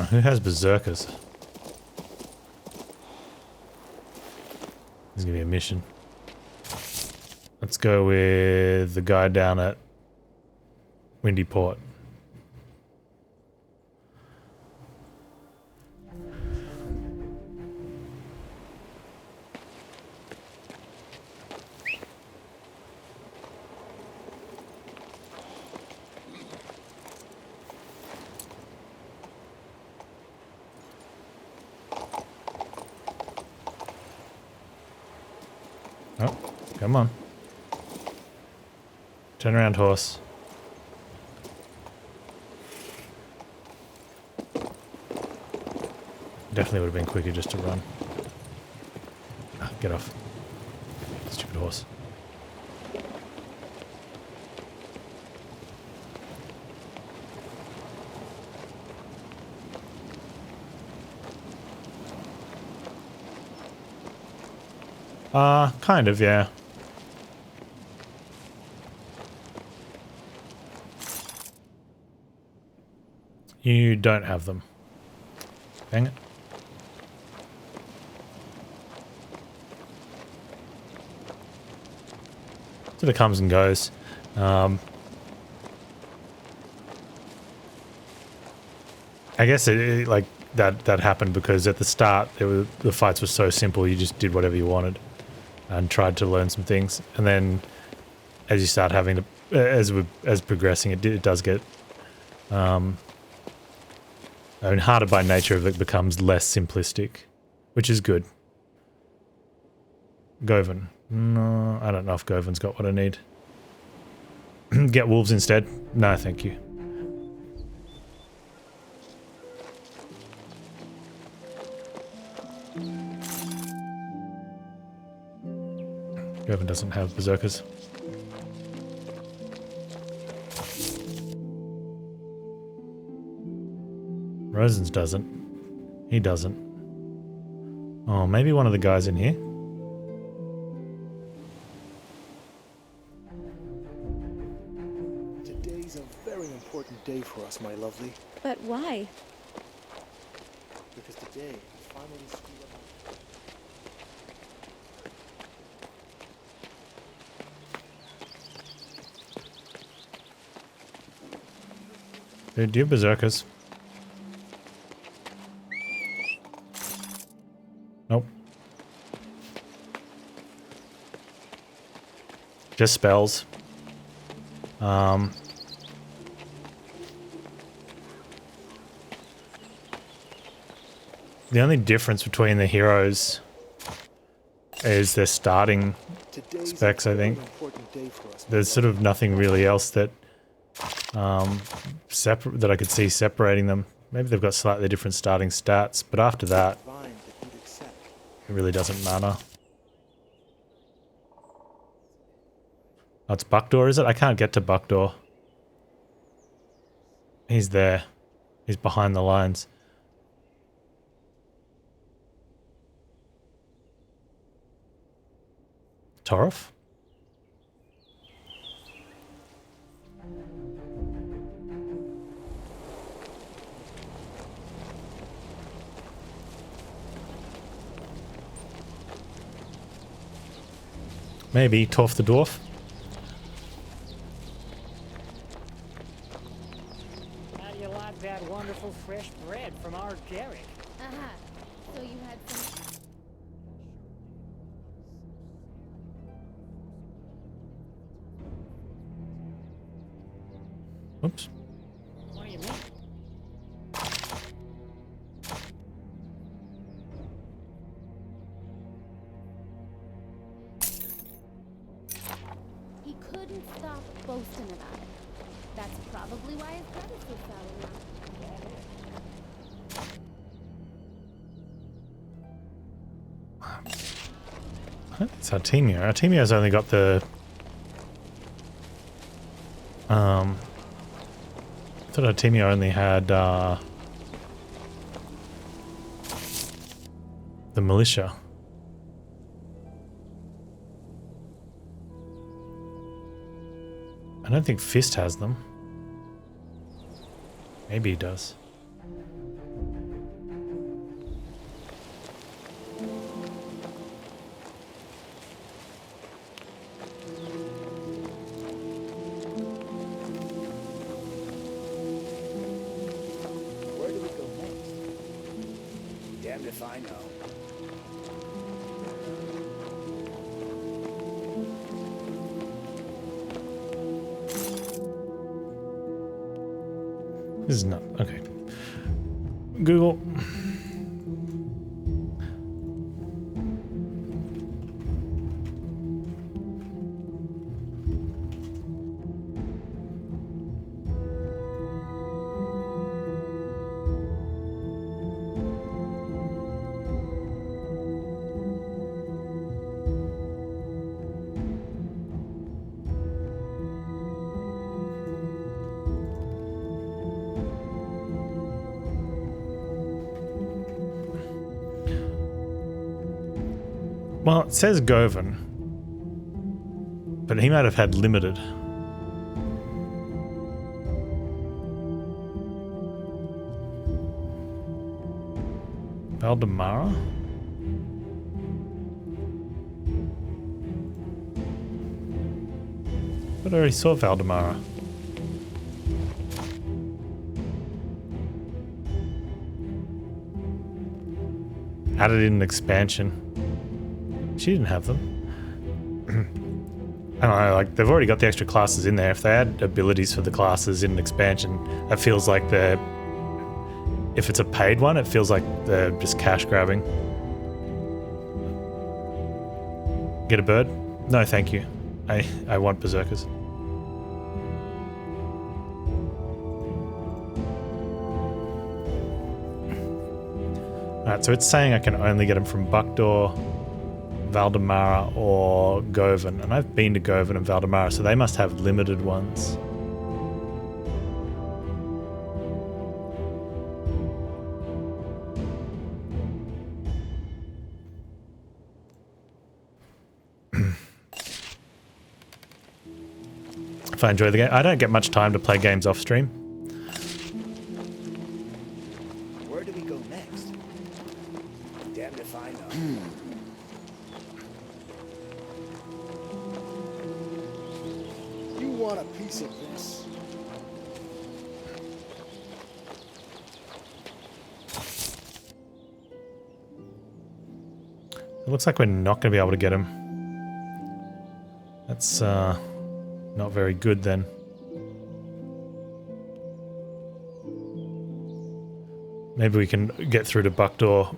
Speaker 1: Who has berserkers? This is gonna be a mission. Let's go with the guy down at Windy Port. Oh, come on. Turn around, horse. Definitely would have been quicker just to run. Ah, get off. Stupid horse. Kind of, yeah. You don't have them. Dang it. Sort of comes and goes. I guess it like that happened because at the start the fights were so simple, you just did whatever you wanted and tried to learn some things, and then as you start having to as progressing, it does get harder by nature of it becomes less simplistic, which is good. Govan. No, I don't know if Govan's got what I need. Get wolves instead? No, thank you. Govan doesn't have berserkers. Rosens doesn't. He doesn't. Oh, maybe one of the guys in here?
Speaker 8: Today's a very important day for us, my lovely.
Speaker 6: But why?
Speaker 8: Because today, I finally screwed up.
Speaker 1: Dude, do you have berserkers? Nope. Just spells. The only difference between the heroes is their starting specs, I think. There's sort of nothing really else that that I could see separating them. Maybe they've got slightly different starting stats, but after that, it really doesn't matter. Oh, it's Buckdoor, is it? I can't get to Buckdoor. He's there. He's behind the lines. Torif? Maybe Torf the Dwarf.
Speaker 13: How do you like that wonderful fresh bread from our Garrick?
Speaker 6: Aha. So you had some...
Speaker 1: Oops.
Speaker 13: What do you mean?
Speaker 6: He couldn't stop boasting about it. That's probably why his bread is so sour now.
Speaker 1: It's Artemio. Artemio's only got the... I thought Artemio only had the militia. I don't think Fist has them. Maybe he does.
Speaker 8: Where do we go next?
Speaker 3: Damned if I know.
Speaker 1: This is not... okay. Google. Well, it says Govan, but he might have had limited. Valdemara? But I already saw Valdemara. Added in an expansion. She didn't have them. I don't know, like, they've already got the extra classes in there. If they add abilities for the classes in an expansion, it feels like they're... If it's a paid one, it feels like they're just cash grabbing. Get a bird? No, thank you. I want berserkers. Alright, so it's saying I can only get them from Buckdoor, Valdemara, or Govan. And I've been to Govan and Valdemara, so they must have limited ones. If I enjoy the game. I don't get much time to play games off stream.
Speaker 8: Where do we go next? Damned if I know. You want a piece of this?
Speaker 1: It looks like we're not going to be able to get him. That's not very good then. Maybe we can get through to Buckdoor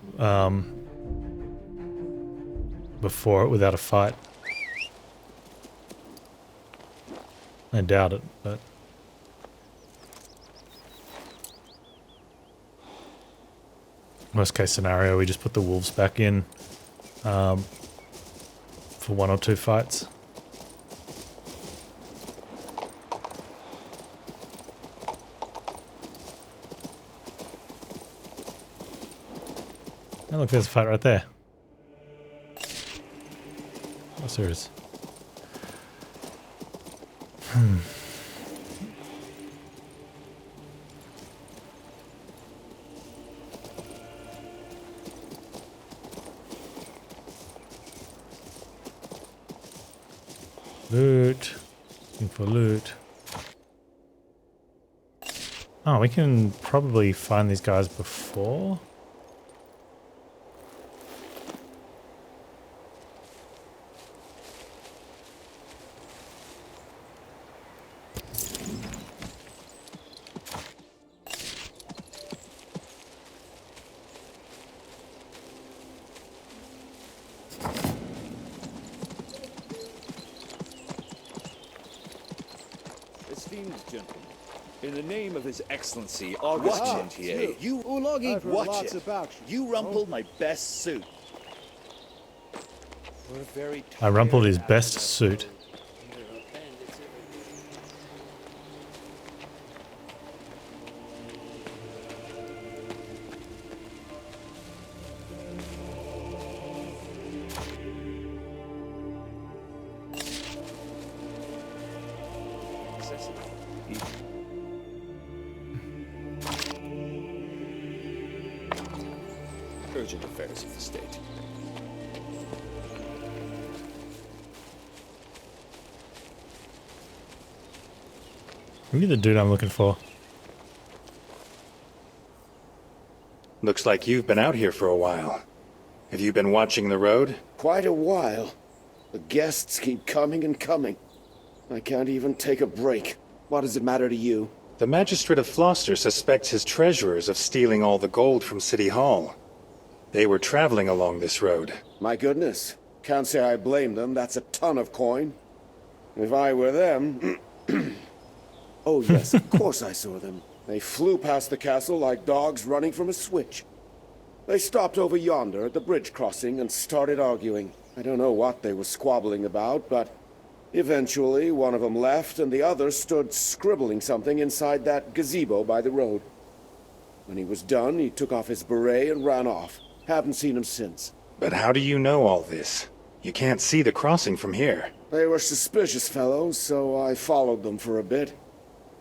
Speaker 1: before it without a fight. I doubt it, but... Worst case scenario, we just put the wolves back in for 1 or 2 fights. Oh, look, there's a fight right there. Oh, serious. Loot. Looking for loot. Oh, we can probably find these guys before.
Speaker 14: In the name of His Excellency, August Gentier, you Ulogi, watch it. You rumpled my best suit.
Speaker 8: We're very
Speaker 1: I rumpled his best suit.
Speaker 14: Urgent affairs of the state.
Speaker 1: Are you the dude I'm looking for?
Speaker 2: Looks like you've been out here for a while. Have you been watching the road?
Speaker 3: Quite a while. The guests keep coming and coming. I can't even take a break. What does it matter to you?
Speaker 2: The Magistrate of Floster suspects his treasurers of stealing all the gold from City Hall. They were traveling along this road.
Speaker 3: My goodness. Can't say I blame them. That's a ton of coin. If I were them... Oh yes, of course I saw them. They flew past the castle like dogs running from a switch. They stopped over yonder at the bridge crossing and started arguing. I don't know what they were squabbling about, but eventually one of them left and the other stood scribbling something inside that gazebo by the road. When he was done, he took off his beret and ran off. Haven't seen him since.
Speaker 2: But how do you know all this? You can't see the crossing from here.
Speaker 3: They were suspicious fellows, so I followed them for a bit.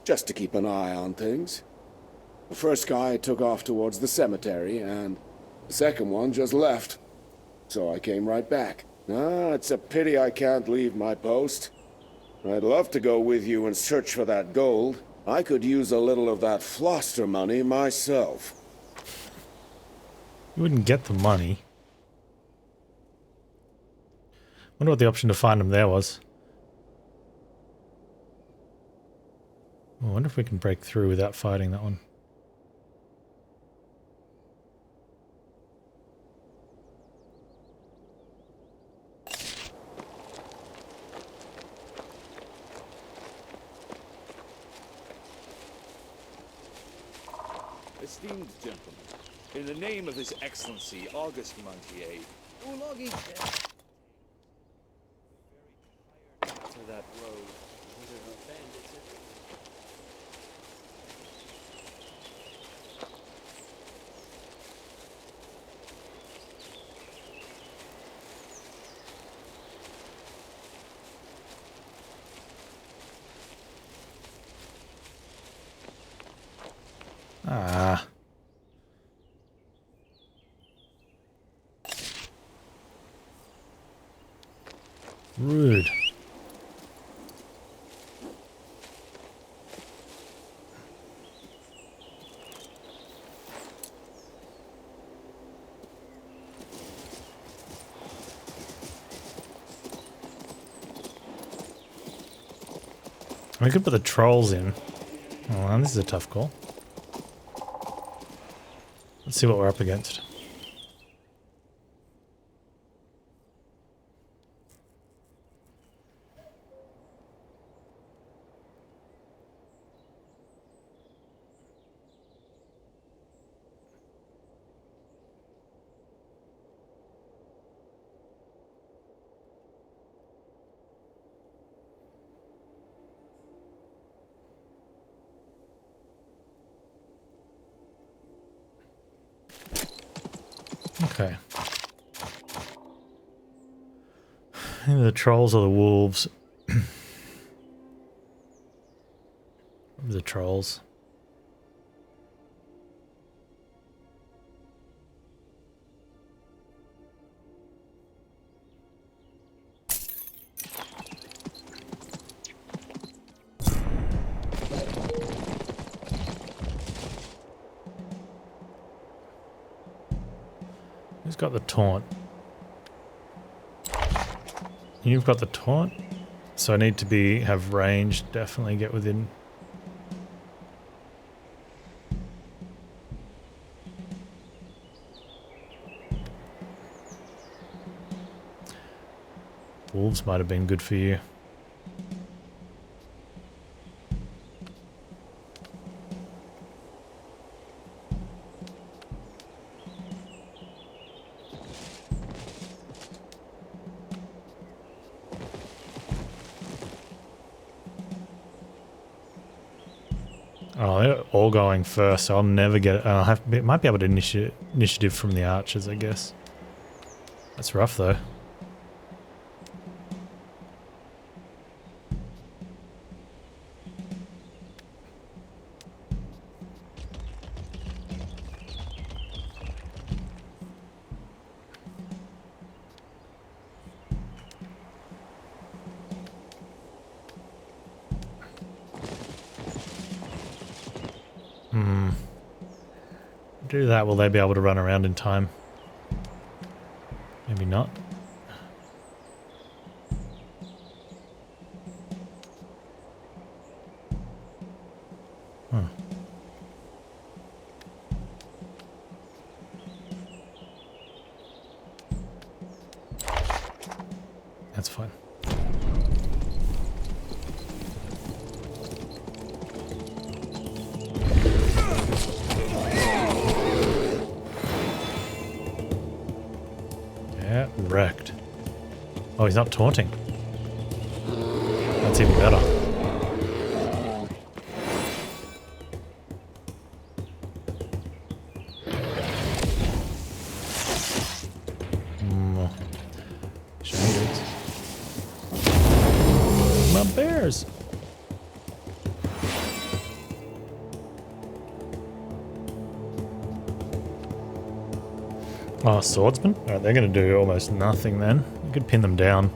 Speaker 3: Just to keep an eye on things. The first guy took off towards the cemetery, and the second one just left. So I came right back. It's a pity I can't leave my post. I'd love to go with you and search for that gold. I could use a little of that Floster money myself.
Speaker 1: You wouldn't get the money. Wonder what the option to find them there was. I wonder if we can break through without fighting that one.
Speaker 14: Esteemed gentlemen, in the name of His Excellency August Montier, Ulogi to that road.
Speaker 1: Ah. Rude. We could put the trolls in. Oh, well, this is a tough call. Let's see what we're up against. Okay. Either the trolls or the wolves. The trolls. Who's got the taunt? You've got the taunt, so I need to have range. Definitely get within. Wolves might have been good for you. Oh, they're all going first, so I'll never get it. Might be able to initiative from the archers, I guess. That's rough, though. Do that, will they be able to run around in time? Maybe not. Huh. That's fine. Wrecked. Oh, he's not taunting. That's even better. Shoulders. My bears. Oh, swordsman? Alright, they're going to do almost nothing then. You could pin them down.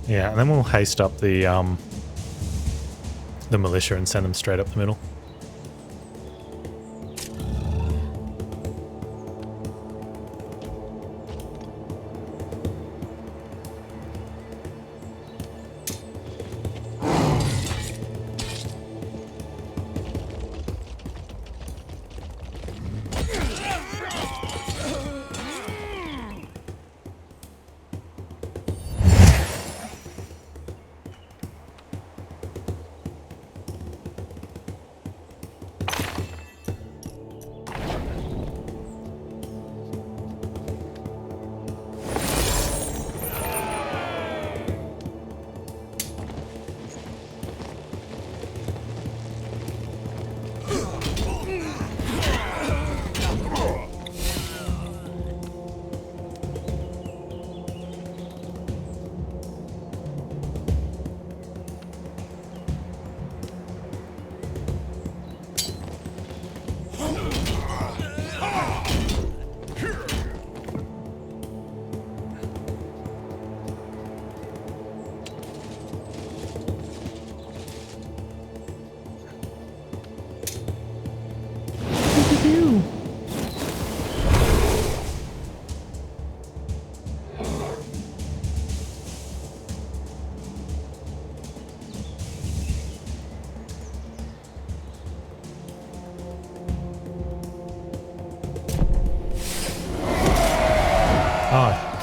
Speaker 1: Yeah, and then we'll haste up the militia and send them straight up the middle.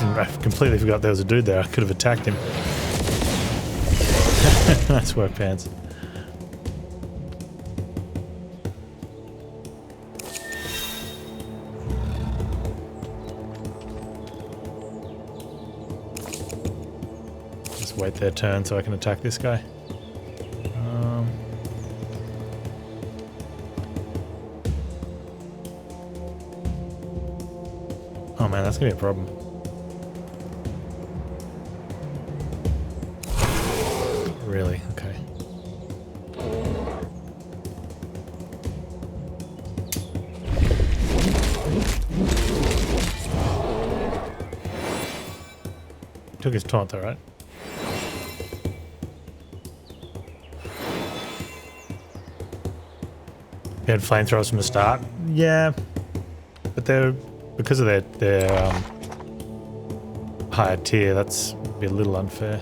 Speaker 1: I completely forgot there was a dude there. I could have attacked him. Nice work, Panz. Just wait their turn so I can attack this guy. Oh man, that's gonna be a problem. Really? Okay. Took his taunt though, right? He had flamethrowers from the start? Yeah. But they're, because of their higher tier, that's be a little unfair.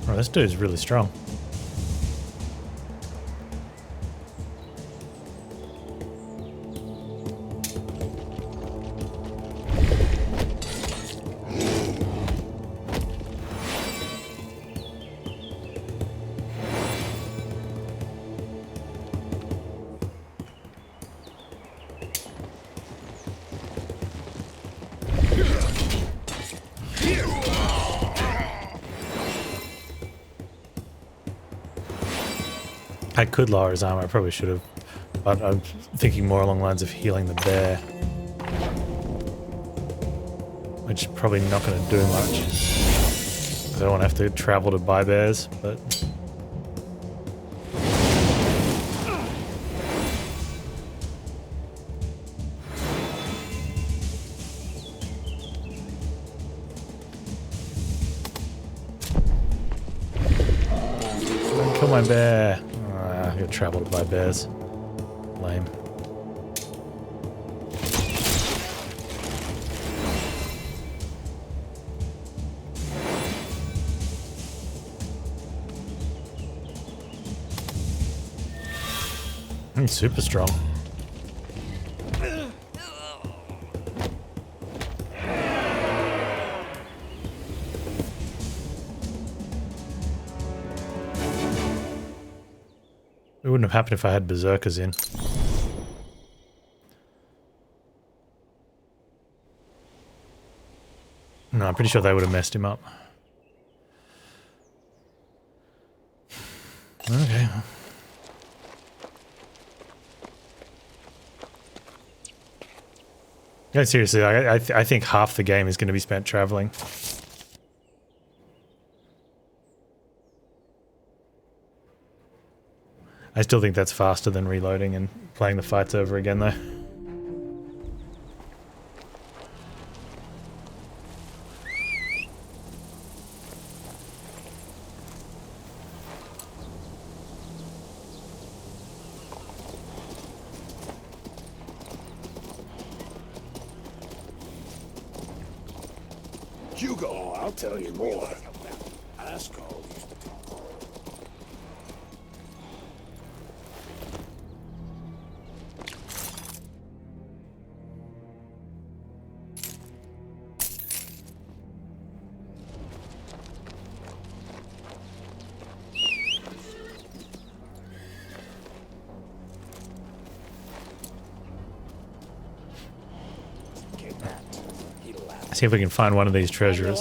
Speaker 1: Oh, this dude's really strong. I could lower his armor, I probably should have, but I'm thinking more along the lines of healing the bear. Which is probably not going to do much. I don't want to have to travel to buy bears, but... Don't kill my bear. I gotta travel to buy bears. Lame. He's super strong. It wouldn't have happened if I had berserkers in. I'm pretty sure they would have messed him up. Okay. No, seriously, I think half the game is going to be spent traveling. I still think that's faster than reloading and playing the fights over again, though.
Speaker 3: Hugo, oh, I'll tell you more. Ascol used to talk.
Speaker 1: See if we can find one of these treasures.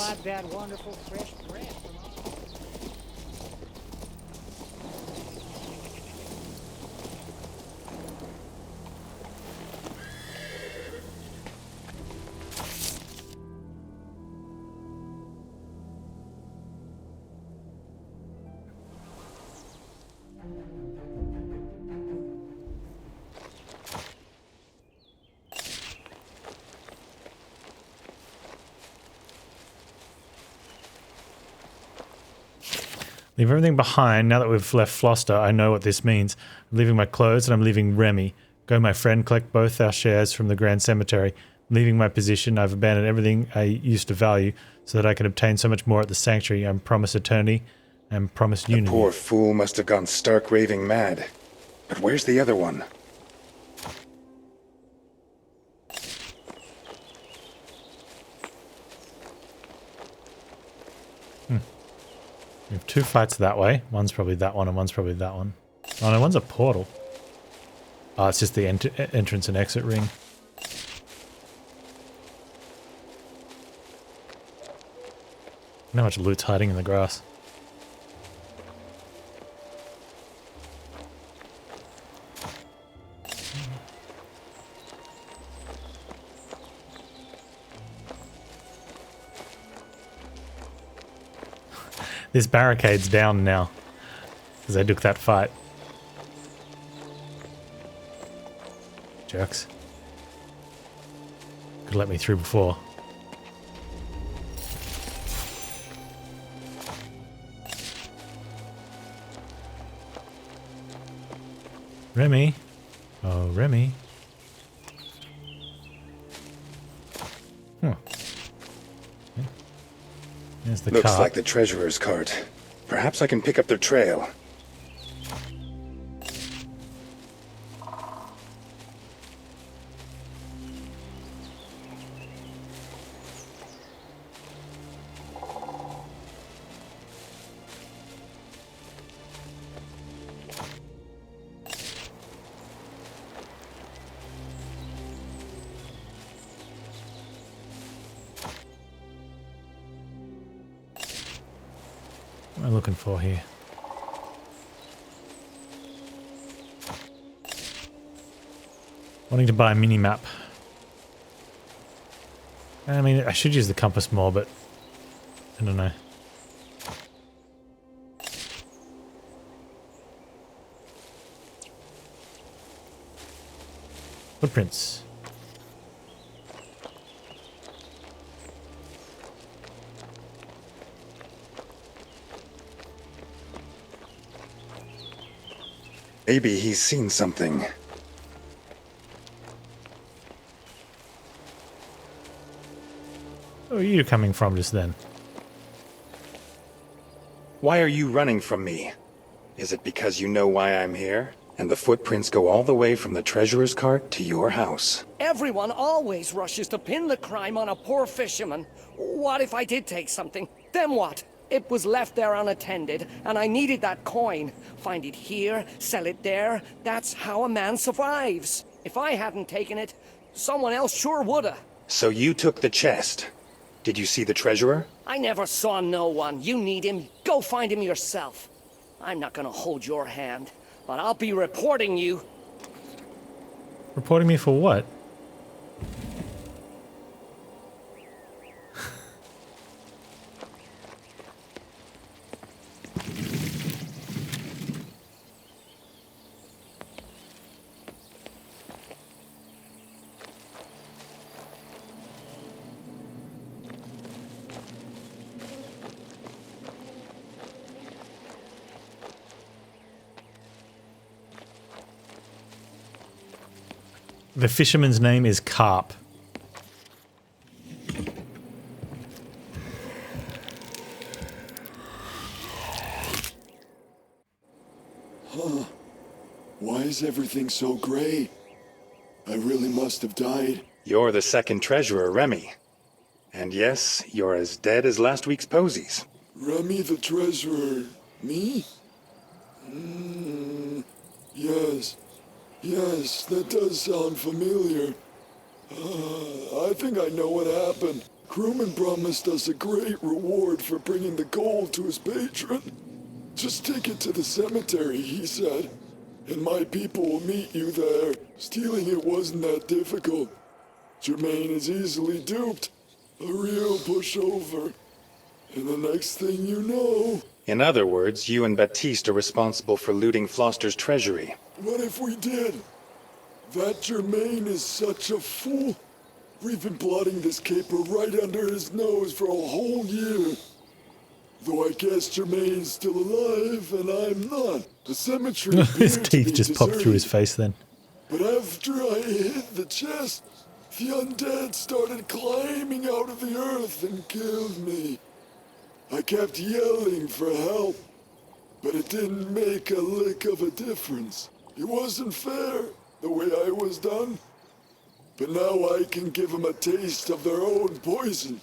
Speaker 1: Leave everything behind. Now that we've left Floster, I know what this means. I'm leaving my clothes and I'm leaving Remy. Go, my friend, collect both our shares from the Grand Cemetery. I'm leaving my position. I've abandoned everything I used to value so that I can obtain so much more at the Sanctuary. I'm promised eternity and promised unity.
Speaker 2: The poor fool must have gone stark raving mad. But where's the other one?
Speaker 1: We have two fights that way. One's probably that one and one's probably that one. Oh no, one's a portal. Oh, it's just the entrance and exit ring. Not much loot's hiding in the grass. This barricade's down now, because they took that fight. Jerks. Could let me through before. Remy. Oh, Remy. Huh. There's the
Speaker 2: Looks
Speaker 1: cart.
Speaker 2: like the treasurer's cart. Perhaps I can pick up their trail.
Speaker 1: What am I looking for here? Wanting to buy a mini-map. I mean, I should use the compass more, but I don't know. Footprints.
Speaker 2: Maybe he's seen something.
Speaker 1: Where are you coming from just then?
Speaker 2: Why are you running from me? Is it because you know why I'm here? And the footprints go all the way from the treasurer's cart to your house.
Speaker 15: Everyone always rushes to pin the crime on a poor fisherman. What if I did take something? Then what? It was left there unattended, and I needed that coin. Find it here, sell it there. That's how a man survives. If I hadn't taken it, someone else sure woulda.
Speaker 2: So you took the chest. Did you see the treasurer?
Speaker 15: I never saw no one. You need him. Go find him yourself. I'm not gonna hold your hand, but I'll be reporting you.
Speaker 1: Reporting me for what? The fisherman's name is Carp.
Speaker 16: Huh. Why is everything so gray? I really must have died.
Speaker 2: You're the second treasurer, Remy. And yes, you're as dead as last week's posies.
Speaker 16: Remy the treasurer. Me? Yes. Yes, that does sound familiar. I think I know what happened. Crewman promised us a great reward for bringing the gold to his patron. Just take it to the cemetery, he said, and my people will meet you there. Stealing it wasn't that difficult. Germain is easily duped. A real pushover. And the next thing you know...
Speaker 2: In other words, you and Baptiste are responsible for looting Floster's treasury.
Speaker 16: What if we did? That Germain is such a fool. We've been plotting this caper right under his nose for a whole year. Though I guess Germain's still alive, and I'm not. The cemetery
Speaker 1: His teeth just popped through his face then.
Speaker 16: But after I hit the chest, the undead started climbing out of the earth and killed me. I kept yelling for help, but it didn't make a lick of a difference. It wasn't fair, the way I was done. But now I can give them a taste of their own poison.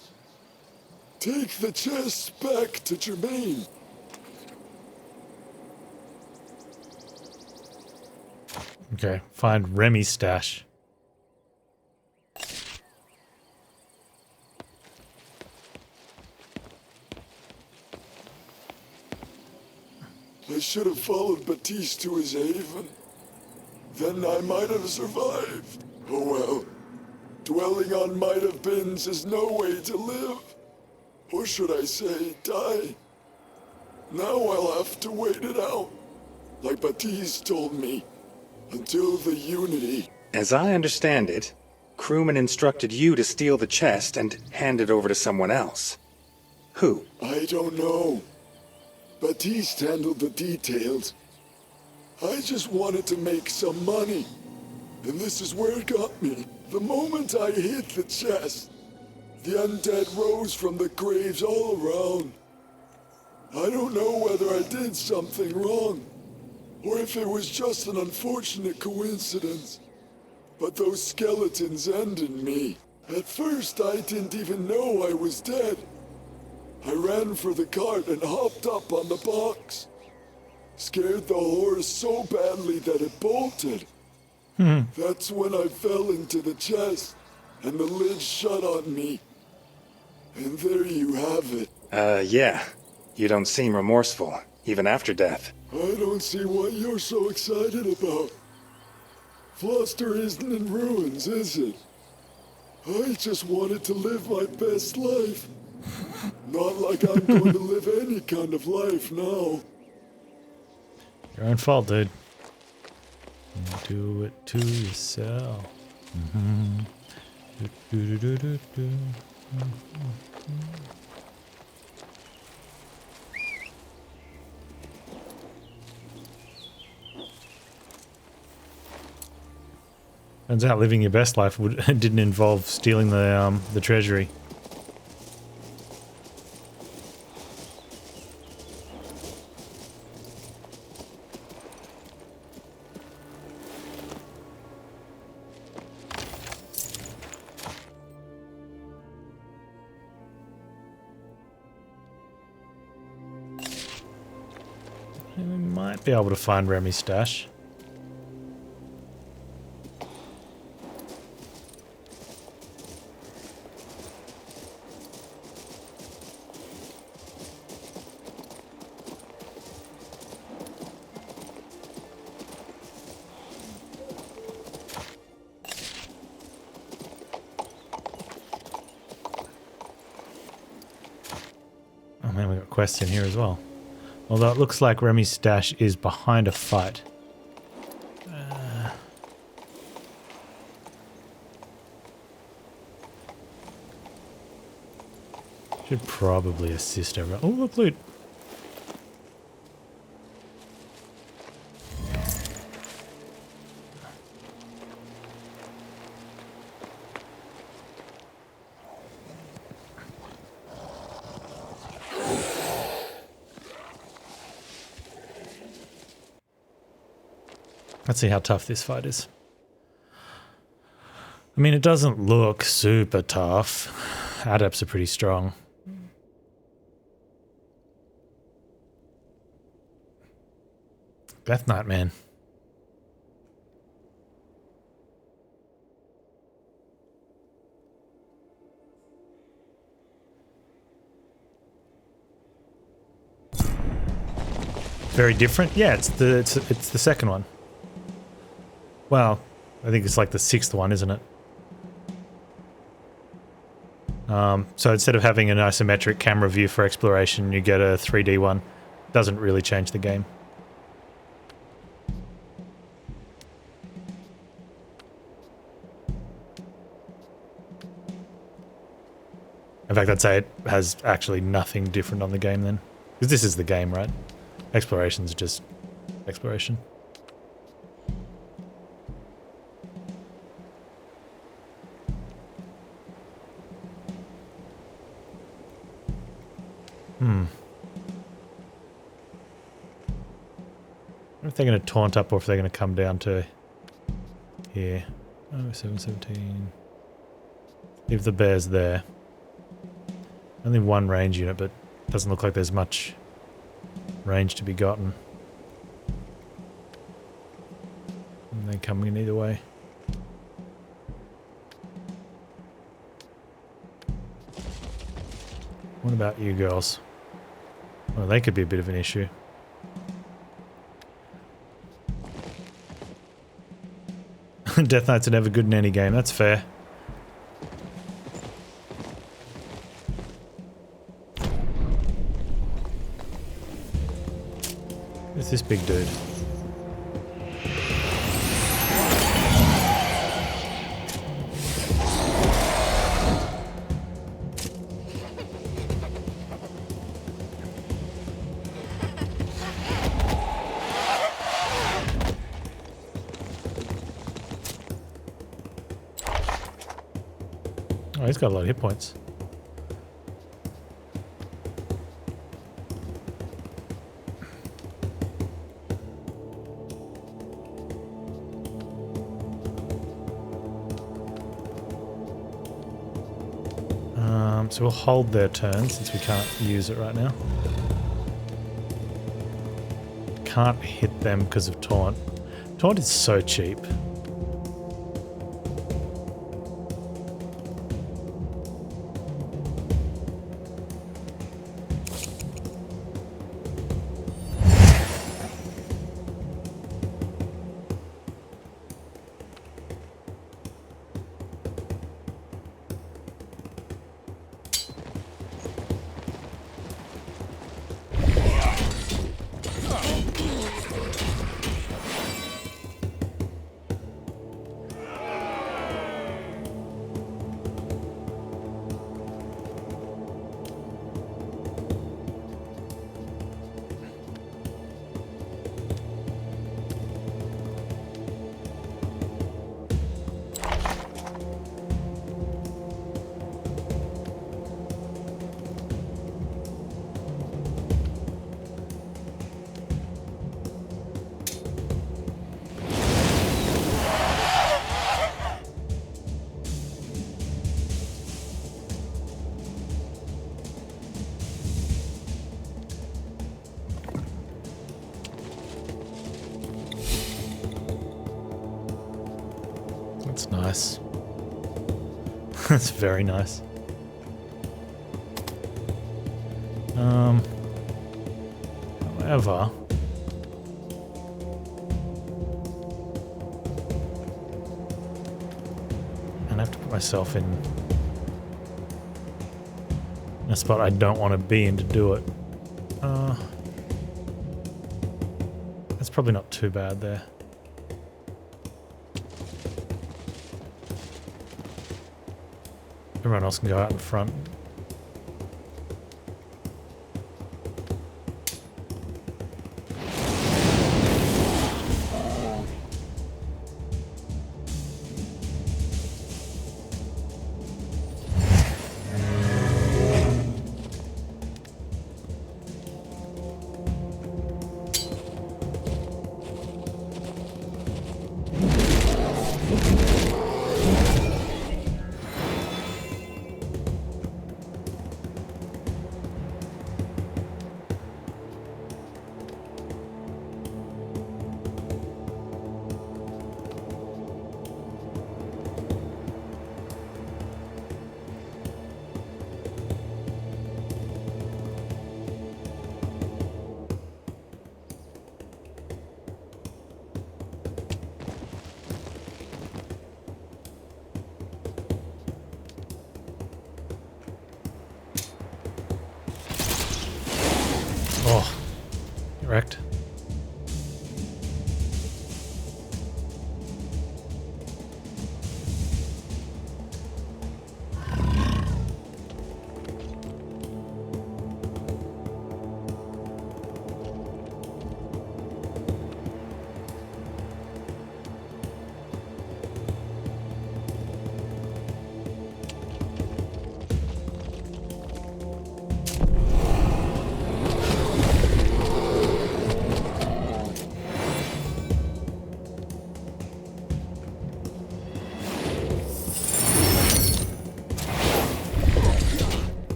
Speaker 16: Take the chest back to Germain.
Speaker 1: Okay, find Remy's stash.
Speaker 16: I should have followed Baptiste to his haven. Then I might have survived. Oh well. Dwelling on might have beens is no way to live. Or should I say, die? Now I'll have to wait it out. Like Baptiste told me. Until the Unity.
Speaker 2: As I understand it, crewman instructed you to steal the chest and hand it over to someone else. Who?
Speaker 16: I don't know. Baptiste handled the details. I just wanted to make some money. And this is where it got me. The moment I hit the chest, the undead rose from the graves all around. I don't know whether I did something wrong, or if it was just an unfortunate coincidence. But those skeletons ended me. At first, I didn't even know I was dead. I ran for the cart and hopped up on the box. Scared the horse so badly that it bolted. That's when I fell into the chest, and the lid shut on me. And there you have it.
Speaker 2: Yeah. You don't seem remorseful, even after death.
Speaker 16: I don't see what you're so excited about. Floster isn't in ruins, is it? I just wanted to live my best life. Not like I'm going to live any kind of life now.
Speaker 1: Your own fault, dude. Do it to yourself. Turns out living your best life didn't involve stealing the treasury. We might be able to find Remy's stash. man, we got quests in here as well. Although it looks like Remy's stash is behind a fight. Should probably assist everyone. Oh, look, loot. Let's see how tough this fight is. I mean, it doesn't look super tough. Adepts are pretty strong. Death Knight, man. Very different. Yeah, it's the second one. Well, I think it's like the 6th one, isn't it? So instead of having an isometric camera view for exploration, you get a 3D one. Doesn't really change the game. In fact, I'd say it has actually nothing different on the game then. Because this is the game, right? Exploration's just exploration. I wonder if they're going to taunt up or if they're going to come down to here. Oh, 717. Leave the bears there. Only one range unit, but doesn't look like there's much range to be gotten. And they're coming in either way. What about you girls? Well, they could be a bit of an issue. Death Knights are never good in any game, that's fair. Who's this big dude? Oh, he's got a lot of hit points. So we'll hold their turn since we can't use it right now. Can't hit them because of taunt. Taunt is so cheap. That's nice. That's very nice. However, I have to put myself in in a spot I don't want to be in to do it. That's probably not too bad there. Everyone else can go out in front. Oh, wrecked.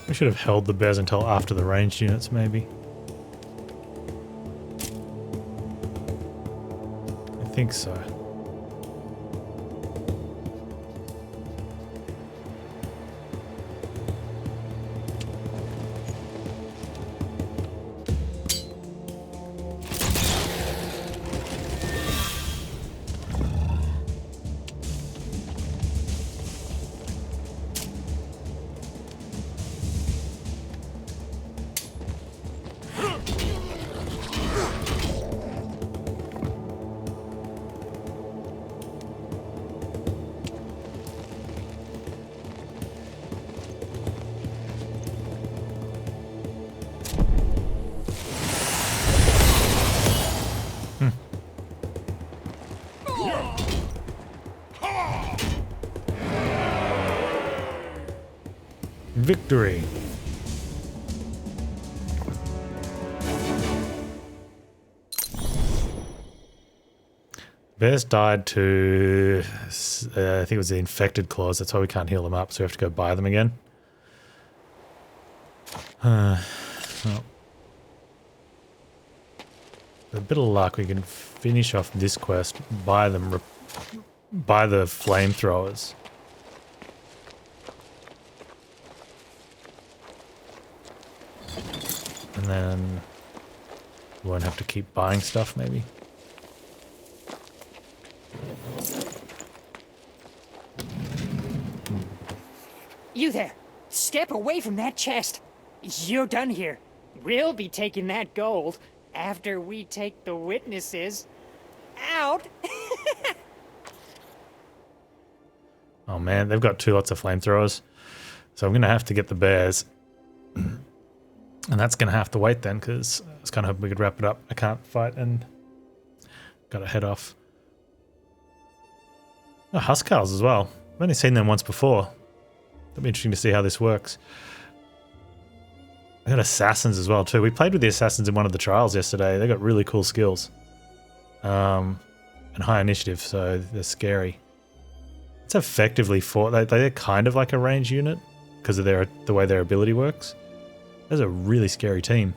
Speaker 1: We should have held the bears until after the ranged units, maybe. I think so. Victory. Bears died to, I think it was the infected claws. That's why we can't heal them up, so we have to go buy them again. Well, with a bit of luck, we can finish off this quest, buy them, buy the flamethrowers. And then we won't have to keep buying stuff, maybe.
Speaker 13: You there! Step away from that chest! You're done here. We'll be taking that gold after we take the witnesses out.
Speaker 1: Oh man, they've got two lots of flamethrowers. So I'm going to have to get the bears. And that's going to have to wait then, because I was kind of hoping we could wrap it up. I can't fight and got to head off. Oh, Huskarls as well. I've only seen them once before. That'd be interesting to see how this works. I got assassins as well too. We played with the assassins in one of the trials yesterday. They got really cool skills. And high initiative, so they're scary. It's effectively they're kind of like a range unit because of the way their ability works. That's a really scary team.